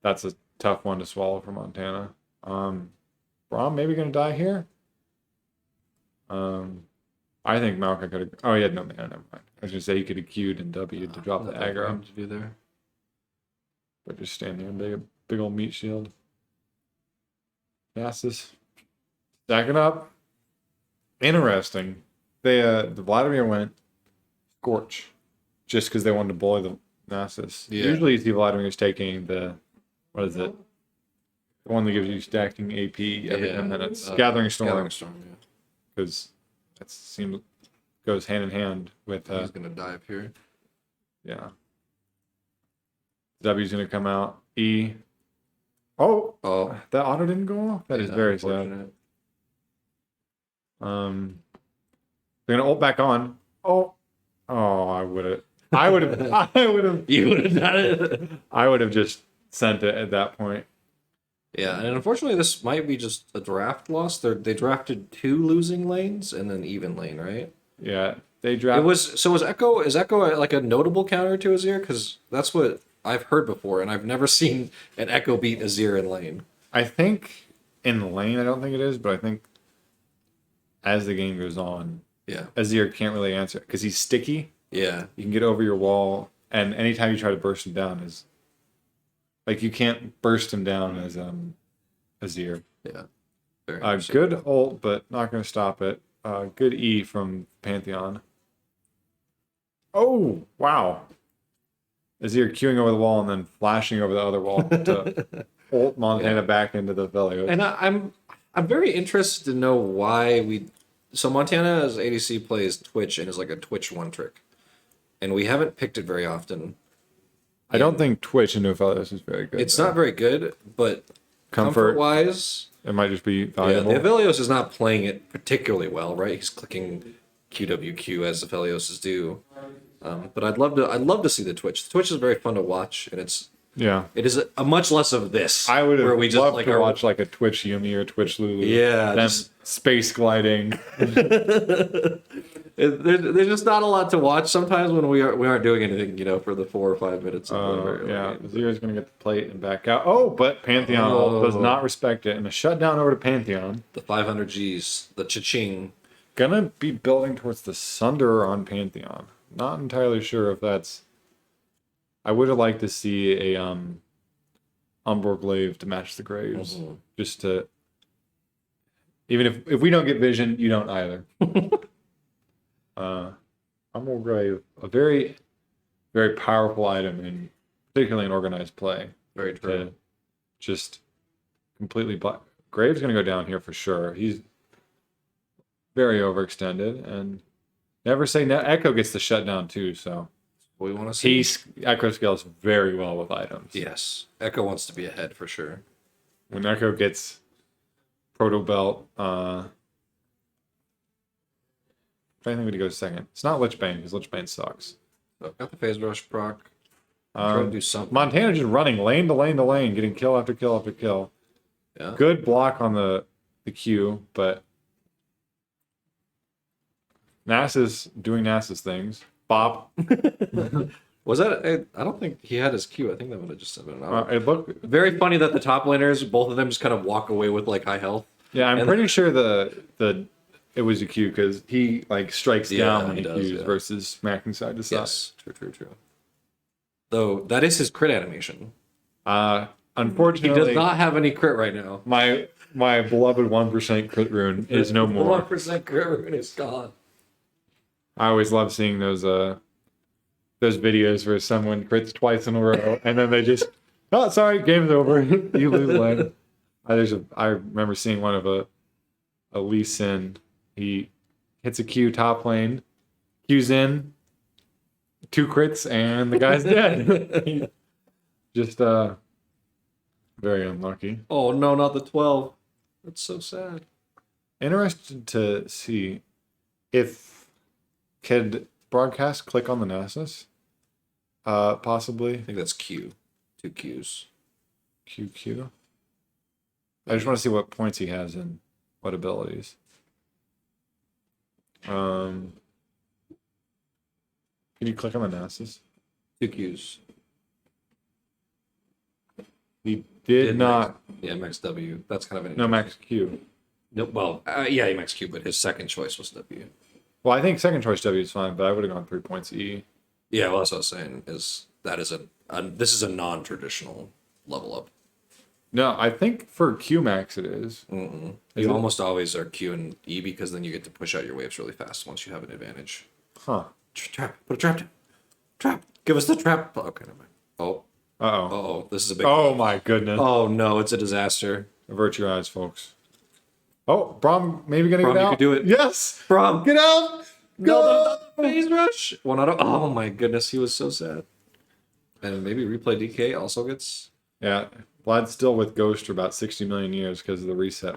A: a tough one to swallow for Montana. Braum maybe gonna die here. I think Maokai could have. Oh, he had no mana. Never mind. I was gonna say he could have queued and W to drop the
B: Nothing for him
A: aggro,
B: to do there.
A: but just stand there and take a big old meat shield. Nasus stacking up. Interesting. They the Vladimir went Scorch just because they wanted to bully the Nasus.
B: Yeah.
A: Usually, you see Vladimir's taking the what is it? The one that gives you stacking AP every 10 minutes. Gathering Storm.
B: Gathering Storm, yeah.
A: Because that seems goes hand in hand with
B: He's gonna dive here.
A: yeah. W's gonna come out. E. Oh,
B: Oh,
A: that auto didn't go off. That is
B: yeah,
A: very sad.
B: unfortunate.
A: They're gonna ult back on. Oh, I would have. I would have.
B: You would have done it.
A: I would have just sent it at that point.
B: Yeah, and unfortunately, this might be just a draft loss. They drafted 2 losing lanes and an even lane, right?
A: Yeah, they
B: It
A: dropped.
B: was so. Was Echo is Echo like a notable counter to Azir? Because that's what I've heard before, and I've never seen an Echo beat Azir in lane.
A: I think in the lane, I don't think it is, but I think as the game goes on,
B: Yeah,
A: Azir can't really answer because he's sticky.
B: Yeah.
A: You can get over your wall, and anytime you try to burst him down is like you can't burst him down as Azir.
B: Yeah. Very interesting.
A: Good ult, but not going to stop it. Good E from Pantheon. Oh wow! Azir queuing over the wall and then flashing over the other wall to ult Montana back into the Velios.
B: And I'm very interested to know why we. So Montana's ADC plays Twitch and is like a Twitch one trick, and we haven't picked it very often.
A: I don't think Twitch into Velios is very good.
B: It's
A: though.
B: not very good, but
A: Comfort
B: wise,
A: it might just be
B: yeah,
A: valuable.
B: the Aphelios is not playing it particularly well, right? He's clicking QWQ as the Aphelios do. But I'd love to see the Twitch. The Twitch is very fun to watch, and it is a much less of this.
A: I would
B: where
A: have
B: we just
A: loved
B: like
A: to
B: our-
A: watch like a Twitch Yumi or Twitch Lulu.
B: Yeah,
A: them
B: just-
A: space gliding.
B: There's just not a lot to watch sometimes when we aren't doing anything, for the 4 or 5 minutes.
A: Yeah, Azir's gonna get the plate and back out. Oh, but Pantheon ult does not respect it, and a shutdown over to Pantheon.
B: The 500 Gs, the cha-ching.
A: Gonna be building towards the Sunder on Pantheon. Not entirely sure if that's. I would have liked to see a Umbral Glaive to match the Graves, just to. Even if we don't get vision, you don't either. Umbral Glaive, a very, very powerful item, in particularly in organized play.
B: Very true.
A: To just completely block. Graves gonna go down here for sure. He's very overextended, and never say no. Echo gets the shutdown too, so
B: We want to see.
A: Echo scales very well with items.
B: Yes, Echo wants to be ahead for sure.
A: When Echo gets Proto Belt, I think would he go second. It's not Lichbane because Lichbane sucks.
B: So I've got the phase rush proc. I'm trying to do something.
A: Montana just running lane to lane to lane, getting kill after kill after kill.
B: Yeah.
A: Good block on the Q, but NASA's doing NASA's things. Bop.
B: Was that? I don't think he had his Q. I think that would have just been out.
A: It looked.
B: Very funny that the top laners, both of them, just kind of walk away with like high health.
A: Yeah, I'm pretty sure the it was a Q because he like strikes down when he
B: does,
A: Qs
B: yeah.
A: versus smacking side to side.
B: Yes, true. Though that is his crit animation. He
A: Unfortunately,
B: does not have any crit right now.
A: my beloved 1% crit rune is no more.
B: 1% crit rune is gone.
A: I always love seeing those videos where someone crits twice in a row and then they just sorry, game's over. You lose lane. I remember seeing one of a Lee Sin. He hits a Q top lane, Q's in, 2 crits, and the guy's dead. Just very unlucky.
B: Oh no, not the 12. That's so sad.
A: Interested to see if could broadcast click on the Nasus. Possibly.
B: I think that's Q. 2 Qs.
A: QQ. I just want to see what points he has and what abilities. Can you click on the Nasus?
B: 2 Qs.
A: He did not.
B: Yeah, Max W. That's kind of an
A: No, Max Q.
B: No, well, yeah, he Max Q, but his second choice was W.
A: Well, I think second choice W is fine, but I would have gone 3 points E.
B: Yeah, well, that's what I was saying. This is a non-traditional level up.
A: No, I think for Q Max it is.
B: You
A: it?
B: almost always are Q and E because then you get to push out your waves really fast once you have an advantage.
A: Huh.
B: Trap. Put a trap down. Trap. Give us the trap. Okay, never mind. Oh.
A: Uh-oh.
B: Oh, this is a big.
A: Oh my goodness.
B: Oh no, it's a disaster.
A: Avert your eyes, folks. Oh, Brom maybe gonna
B: Brom,
A: get
B: you
A: out.
B: could do it.
A: Yes.
B: Brom,
A: Get out.
B: no, the phase rush. One out of. Oh my goodness, he was so sad. And maybe replay DK also gets.
A: Yeah, Vlad's still with Ghost for about 60 million years because of the reset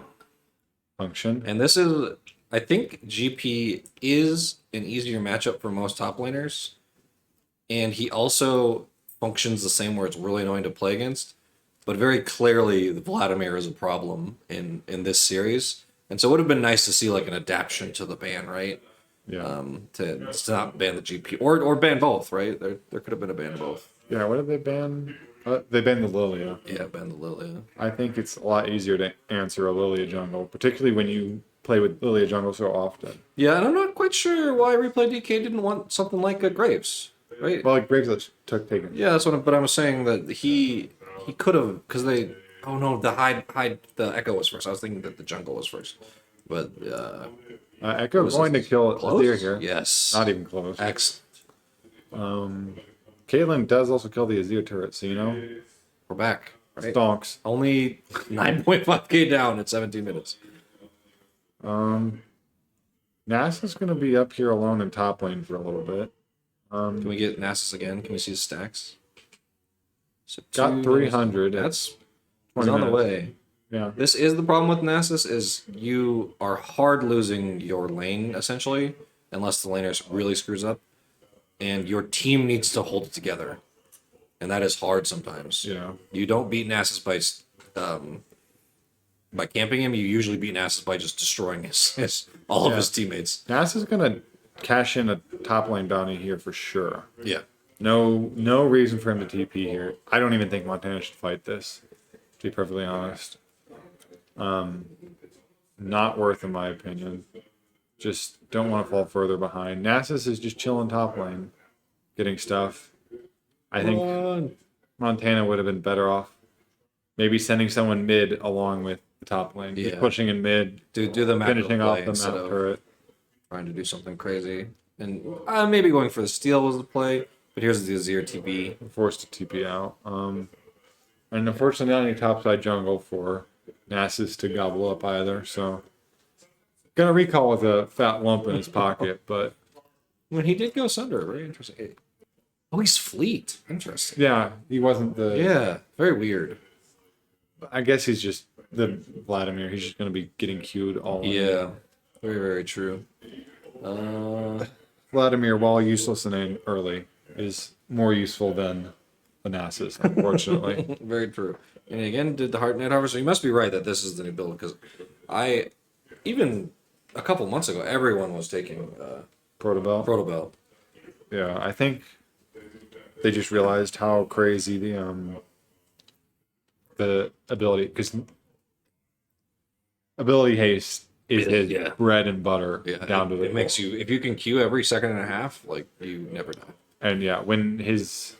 A: function.
B: And this is, I think GP is an easier matchup for most top laners. And he also functions the same where it's really annoying to play against. But very clearly, Vladimir is a problem in this series. And so it would have been nice to see like an adaptation to the ban, right?
A: Yeah.
B: To not ban the GP or ban both, right? There could have been a ban of both.
A: Yeah, what did they ban? They banned the Lilia.
B: Yeah, ban the Lilia.
A: I think it's a lot easier to answer a Lilia jungle, particularly when you play with Lilia jungle so often.
B: Yeah, and I'm not quite sure why Replay DK didn't want something like a Graves, right?
A: Well, like Graves took taken.
B: Yeah, that's what. But I was saying that he could have because they. Oh no, the the Echo was first. I was thinking that the jungle was first, but
A: Echo
B: was
A: going to
B: this?
A: kill
B: Close?
A: Azir here.
B: Yes,
A: Not even close.
B: X.
A: Caitlyn does also kill the Azir turret, so
B: We're back. Right?
A: stonks.
B: Only 9.5k down at 17 minutes.
A: Nasa's going to be up here alone in top lane for a little bit.
B: Can we get Nasus again? Can we see his stacks? So
A: Got 300.
B: That's he's
A: 20
B: on the
A: minutes.
B: way.
A: Yeah.
B: This is the problem with Nasus is you are hard losing your lane essentially, unless the laner really screws up, and your team needs to hold it together, and that is hard sometimes.
A: Yeah.
B: You don't beat Nasus by camping him. You usually beat Nasus by just destroying all of his teammates.
A: Nasa's going to cash in a top lane bounty here for sure.
B: Yeah.
A: No reason for him to TP here. I don't even think Montana should fight this, to be perfectly honest. Not worth in my opinion. Just don't want to fall further behind. Nasus is just chilling top lane, getting stuff. I think Montana would have been better off maybe sending someone mid along with the top lane. Just
B: Yeah.
A: pushing in mid,
B: Do the macro
A: finishing
B: play
A: off the
B: instead
A: mount
B: of
A: turret.
B: trying to do something crazy. And maybe going for the steal was the play, but here's the Azir TP.
A: Forced to TP out. And unfortunately not any topside jungle for Nasus to gobble up either, so gonna recall with a fat lump in his pocket, but
B: When he did go Sunder, very interesting. Oh, he's fleet. Interesting.
A: yeah, he wasn't the
B: Yeah, very weird.
A: I guess he's just the Vladimir. He's just gonna be getting queued all in.
B: Yeah, very, very true.
A: Vladimir, while useless and early, is more useful than the Nasus, unfortunately.
B: Very true. And again, did the Heart Net Harvester. You must be right that this is the new build because even a couple months ago, everyone was taking
A: Protobell.
B: Protobell.
A: Yeah, I think they just realized how crazy the ability, because ability haste is his
B: Yeah.
A: bread and butter
B: Yeah,
A: down to the
B: it makes you if you can queue every second and a half, like you never die.
A: and yeah, when his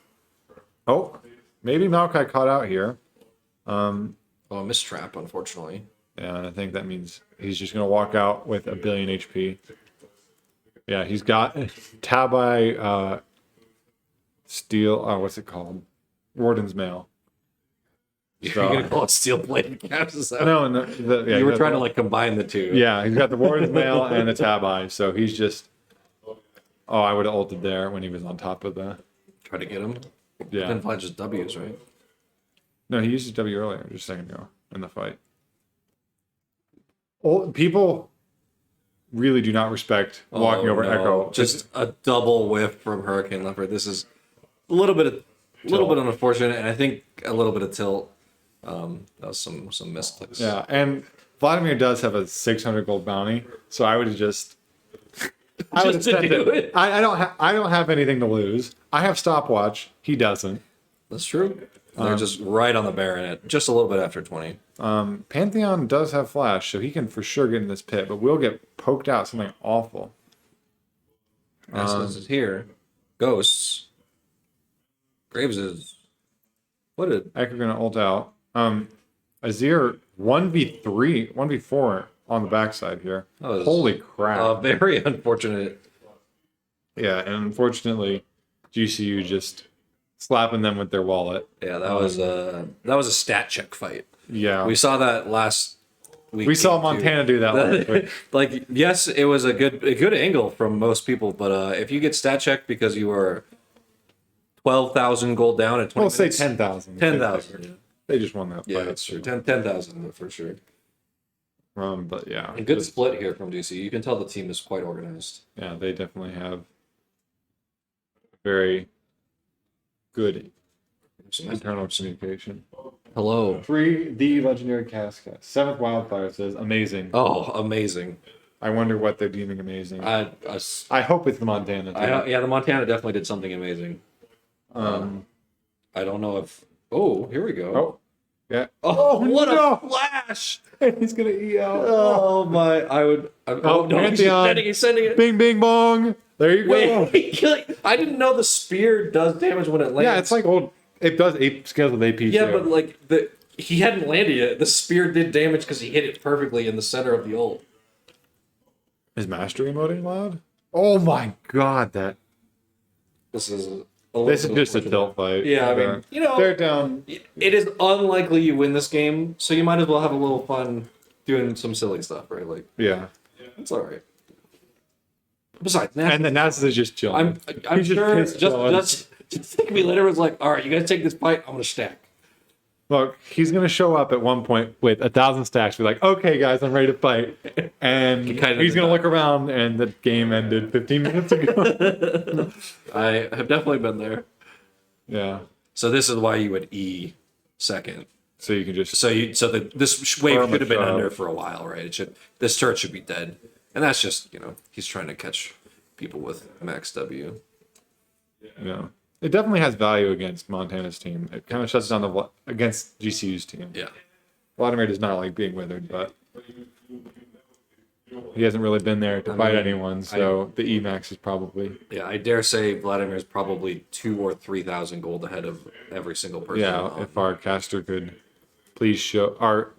A: maybe Maokai caught out here.
B: Oh, a mistrap, unfortunately.
A: Yeah, and I think that means he's just gonna walk out with a billion HP. Yeah, he's got Tabai steel. Oh, what's it called? Warden's mail.
B: You're
A: So-
B: gonna call it steel plated caps? Is that
A: No, yeah,
B: you were
A: he's got
B: trying
A: the-
B: to like combine the two.
A: Yeah, he's got the Warden's mail and the Tabai, so he's just. Oh, I would have ulted there when he was on top of the.
B: Try to get him.
A: Yeah.
B: Then find just W's, right?
A: No, he used his W earlier, just a second ago in the fight. People really do not respect walking over
B: no.
A: Echo.
B: Just a double whiff from Hurricane Leopard. This is a little bit unfortunate, and I think a little bit of tilt. That was some misclicks.
A: Yeah, and Vladimir does have a 600 gold bounty, so I would have just. I would have
B: Just to
A: sent
B: do
A: it.
B: it.
A: I don't have anything to lose. I have stopwatch. He doesn't.
B: That's true. They're just right on the Baronet, just a little bit after 20.
A: Pantheon does have flash, so he can for sure get in this pit, but we'll get poked out something awful.
B: Nasus is here. Ghosts. Graves is. What did.
A: Echo gonna ult out. Azir 1v3, 1v4 on the backside here.
B: That was
A: Holy crap.
B: very unfortunate.
A: Yeah, and unfortunately, GCU just slapping them with their wallet.
B: Yeah, that was a stat check fight.
A: Yeah.
B: We saw that last week.
A: We saw Montana do that last week.
B: Like, yes, it was a good angle from most people, but if you get stat checked because you were 12,000 gold down at 20
A: We'll say
B: minutes,
A: 10,000.
B: 10,000.
A: They just won that fight.
B: Yeah, that's true. 10,000 for sure.
A: But yeah.
B: A good
A: just-
B: split here from DC. You can tell the team is quite organized.
A: Yeah, they definitely have very good internal communication.
B: Hello.
A: Free the legendary cascade. 7th wildfire says amazing.
B: Oh, amazing.
A: I wonder what they're deeming amazing. I hope it's the Montana. Too.
B: Yeah, the Montana definitely did something amazing. I don't know if. Oh, here we go.
A: Oh, Yeah.
B: Oh, what
A: no.
B: a flash!
A: He's gonna EL.
B: Oh my! Oh no!
A: Pantheon.
B: He's sending it.
A: Bing, bing, bong. There you go.
B: Wait, I didn't know the spear does damage when it lands.
A: Yeah, it's like old. It does scales with AP.
B: Yeah,
A: too.
B: but like he hadn't landed yet. The spear did damage because he hit it perfectly in the center of the ult.
A: Is mastery emoting loud? Oh my god, that.
B: This is
A: Just a tilt fight.
B: Yeah, I mean,
A: they're down.
B: it is unlikely you win this game, so you might as well have a little fun doing some silly stuff, right? Like,
A: Yeah.
B: it's all right. Besides,
A: And then Nasus is just chilling.
B: I'm
A: He's
B: sure
A: pissed chilling.
B: just think of me later was like, all right, you guys take this fight, I'm gonna stack.
A: Look, he's gonna show up at one point with 1,000 stacks. Be like, okay, guys, I'm ready to fight. And
B: He kinda
A: he's
B: did
A: gonna
B: that.
A: look around, and the game ended 15 minutes ago.
B: I have definitely been there.
A: Yeah.
B: So this is why you would E second.
A: So you can just.
B: This wave
A: Firm
B: should have been
A: a
B: under
A: shot.
B: for a while, right? This turret should be dead, and that's just he's trying to catch people with max W.
A: Yeah. It definitely has value against Montana's team. It kind of shuts down against GCU's team.
B: Yeah,
A: Vladimir does not like being withered, but he hasn't really been there to fight anyone. So the Emax is probably.
B: yeah. I dare say Vladimir's probably 2,000 or 3,000 gold ahead of every single person.
A: Yeah,
B: on.
A: if our caster could please show our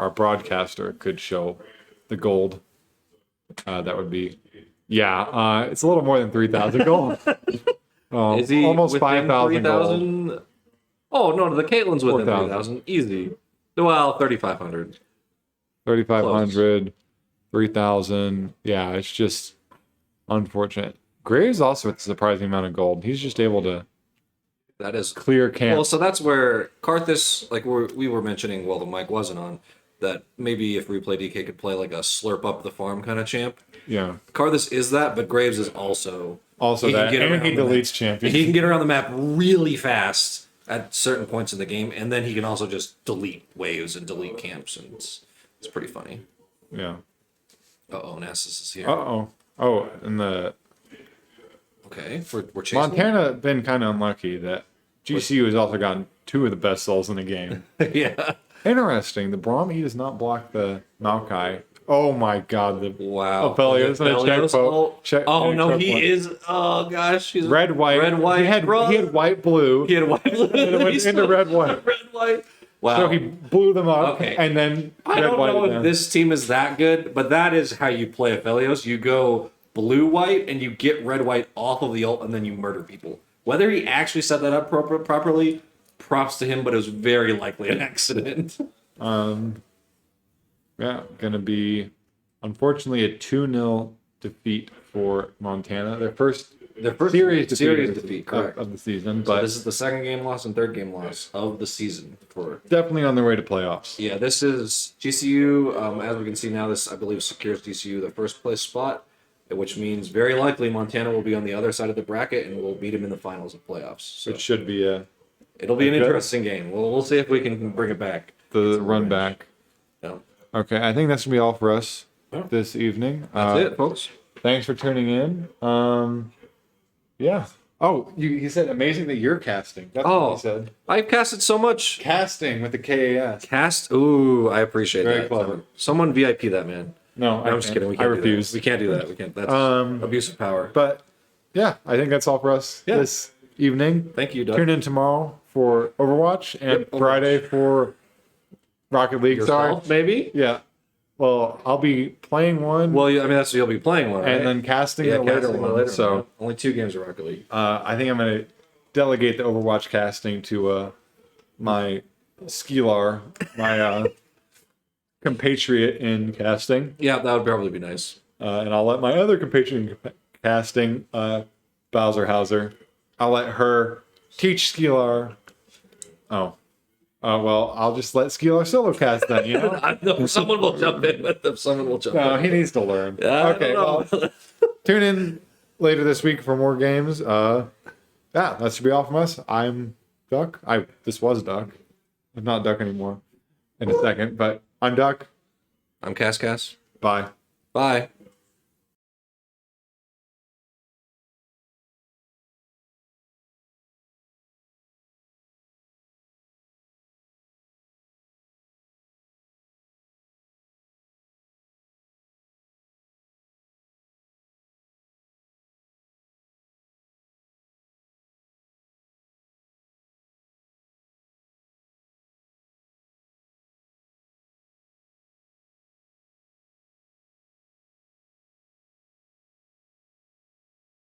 A: broadcaster could show the gold, that would be. Yeah, it's a little more than 3,000 gold.
B: Is he
A: almost
B: within
A: 5,000 gold.
B: 3,000? Oh no, the Caitlin's within
A: 4,000.
B: 3,000. Easy. Well, 3,500.
A: 3,500, 3,000. Yeah, it's just unfortunate. Graves also with a surprising amount of gold. He's just able to
B: That is
A: clear camp.
B: well. So that's where Karthus, like we were mentioning while the mic wasn't on, that maybe if Replay DK could play like a slurp up the farm kind of champ.
A: Yeah.
B: Karthus is that, but Graves is also
A: Also
B: he can
A: that,
B: get
A: and
B: around
A: he
B: the map.
A: deletes champions.
B: He can get around the map really fast at certain points in the game, and then he can also just delete waves and delete camps, and it's pretty funny.
A: Yeah.
B: Oh, Nasus is here.
A: Uh-oh. Oh, and the
B: Okay, we're chasing.
A: Montana been kind of unlucky that GCU has also gotten two of the best souls in the game.
B: Yeah.
A: Interesting. The Brahmi does not block the Maokai. Oh my god, the
B: Wow.
A: Aphelios and a
B: Aphelios
A: check
B: ult. Oh no,
A: check
B: he
A: point.
B: is. Oh gosh, he's
A: Red white.
B: Red white.
A: He had white blue.
B: He had white.
A: And it went
B: He's
A: into
B: still-
A: red white.
B: Red white. Wow.
A: So he blew them up,
B: Okay.
A: and then
B: I
A: red
B: don't
A: white
B: know
A: again.
B: if this team is that good, but that is how you play Aphelios. You go blue white and you get red white off of the ult, and then you murder people. Whether he actually set that up properly, props to him, but it was very likely an accident.
A: Yeah, gonna be unfortunately a 2-0 defeat for Montana. Their first series
B: defeat, correct.
A: of the season,
B: So
A: but
B: this is the second game loss and third game loss of the season for.
A: definitely on their way to playoffs.
B: Yeah, this is GCU. As we can see now, this I believe secures GCU the first place spot, which means very likely Montana will be on the other side of the bracket and we'll beat them in the finals of playoffs. So
A: It should be
B: it'll be an
A: good.
B: interesting game. We'll see if we can bring it back.
A: the run back.
B: Yeah.
A: Okay, I think that's gonna be all for us
B: Yeah.
A: this evening.
B: That's it, folks.
A: Thanks for tuning in. Yeah. Oh, he said amazing that you're casting. That's what
B: Oh.
A: he said.
B: I've casted so much.
A: Casting with the KAS.
B: Cast. Ooh, I appreciate
A: Very
B: that.
A: clever.
B: Someone VIP that man.
A: No,
B: I'm just kidding. We
A: I
B: can't do that.
A: refuse.
B: We can't do that. We can't. That's abuse of power.
A: But yeah, I think that's all for us
B: Yeah.
A: this evening.
B: Thank you, Doug.
A: Tune in tomorrow for Overwatch and
B: Yep, Overwatch.
A: Friday for Rocket League.
B: Yourself, maybe.
A: Yeah. Well, I'll be playing one
B: Well, I mean, that's you'll be playing one, right?
A: and then casting
B: yeah,
A: a later
B: casting
A: one.
B: later
A: So
B: one. Only 2 games of Rocket League.
A: I think I'm going to delegate the Overwatch casting to my Skeelar, my compatriot in casting.
B: Yeah, that would probably be nice.
A: And I'll let my other compatriot in casting, Bowser Hauser, I'll let her teach Skeelar. Oh. Well, I'll just let Skeelar solo cast then, you know?
B: I know someone will jump in with them. Someone will jump
A: No,
B: in.
A: he needs to learn.
B: I
A: Okay,
B: don't know.
A: well, tune in later this week for more games. Yeah, that should be all from us. I'm Duck. This was Duck. I'm not Duck anymore in a second, but I'm Duck.
B: I'm Cass.
A: Bye.
B: Bye.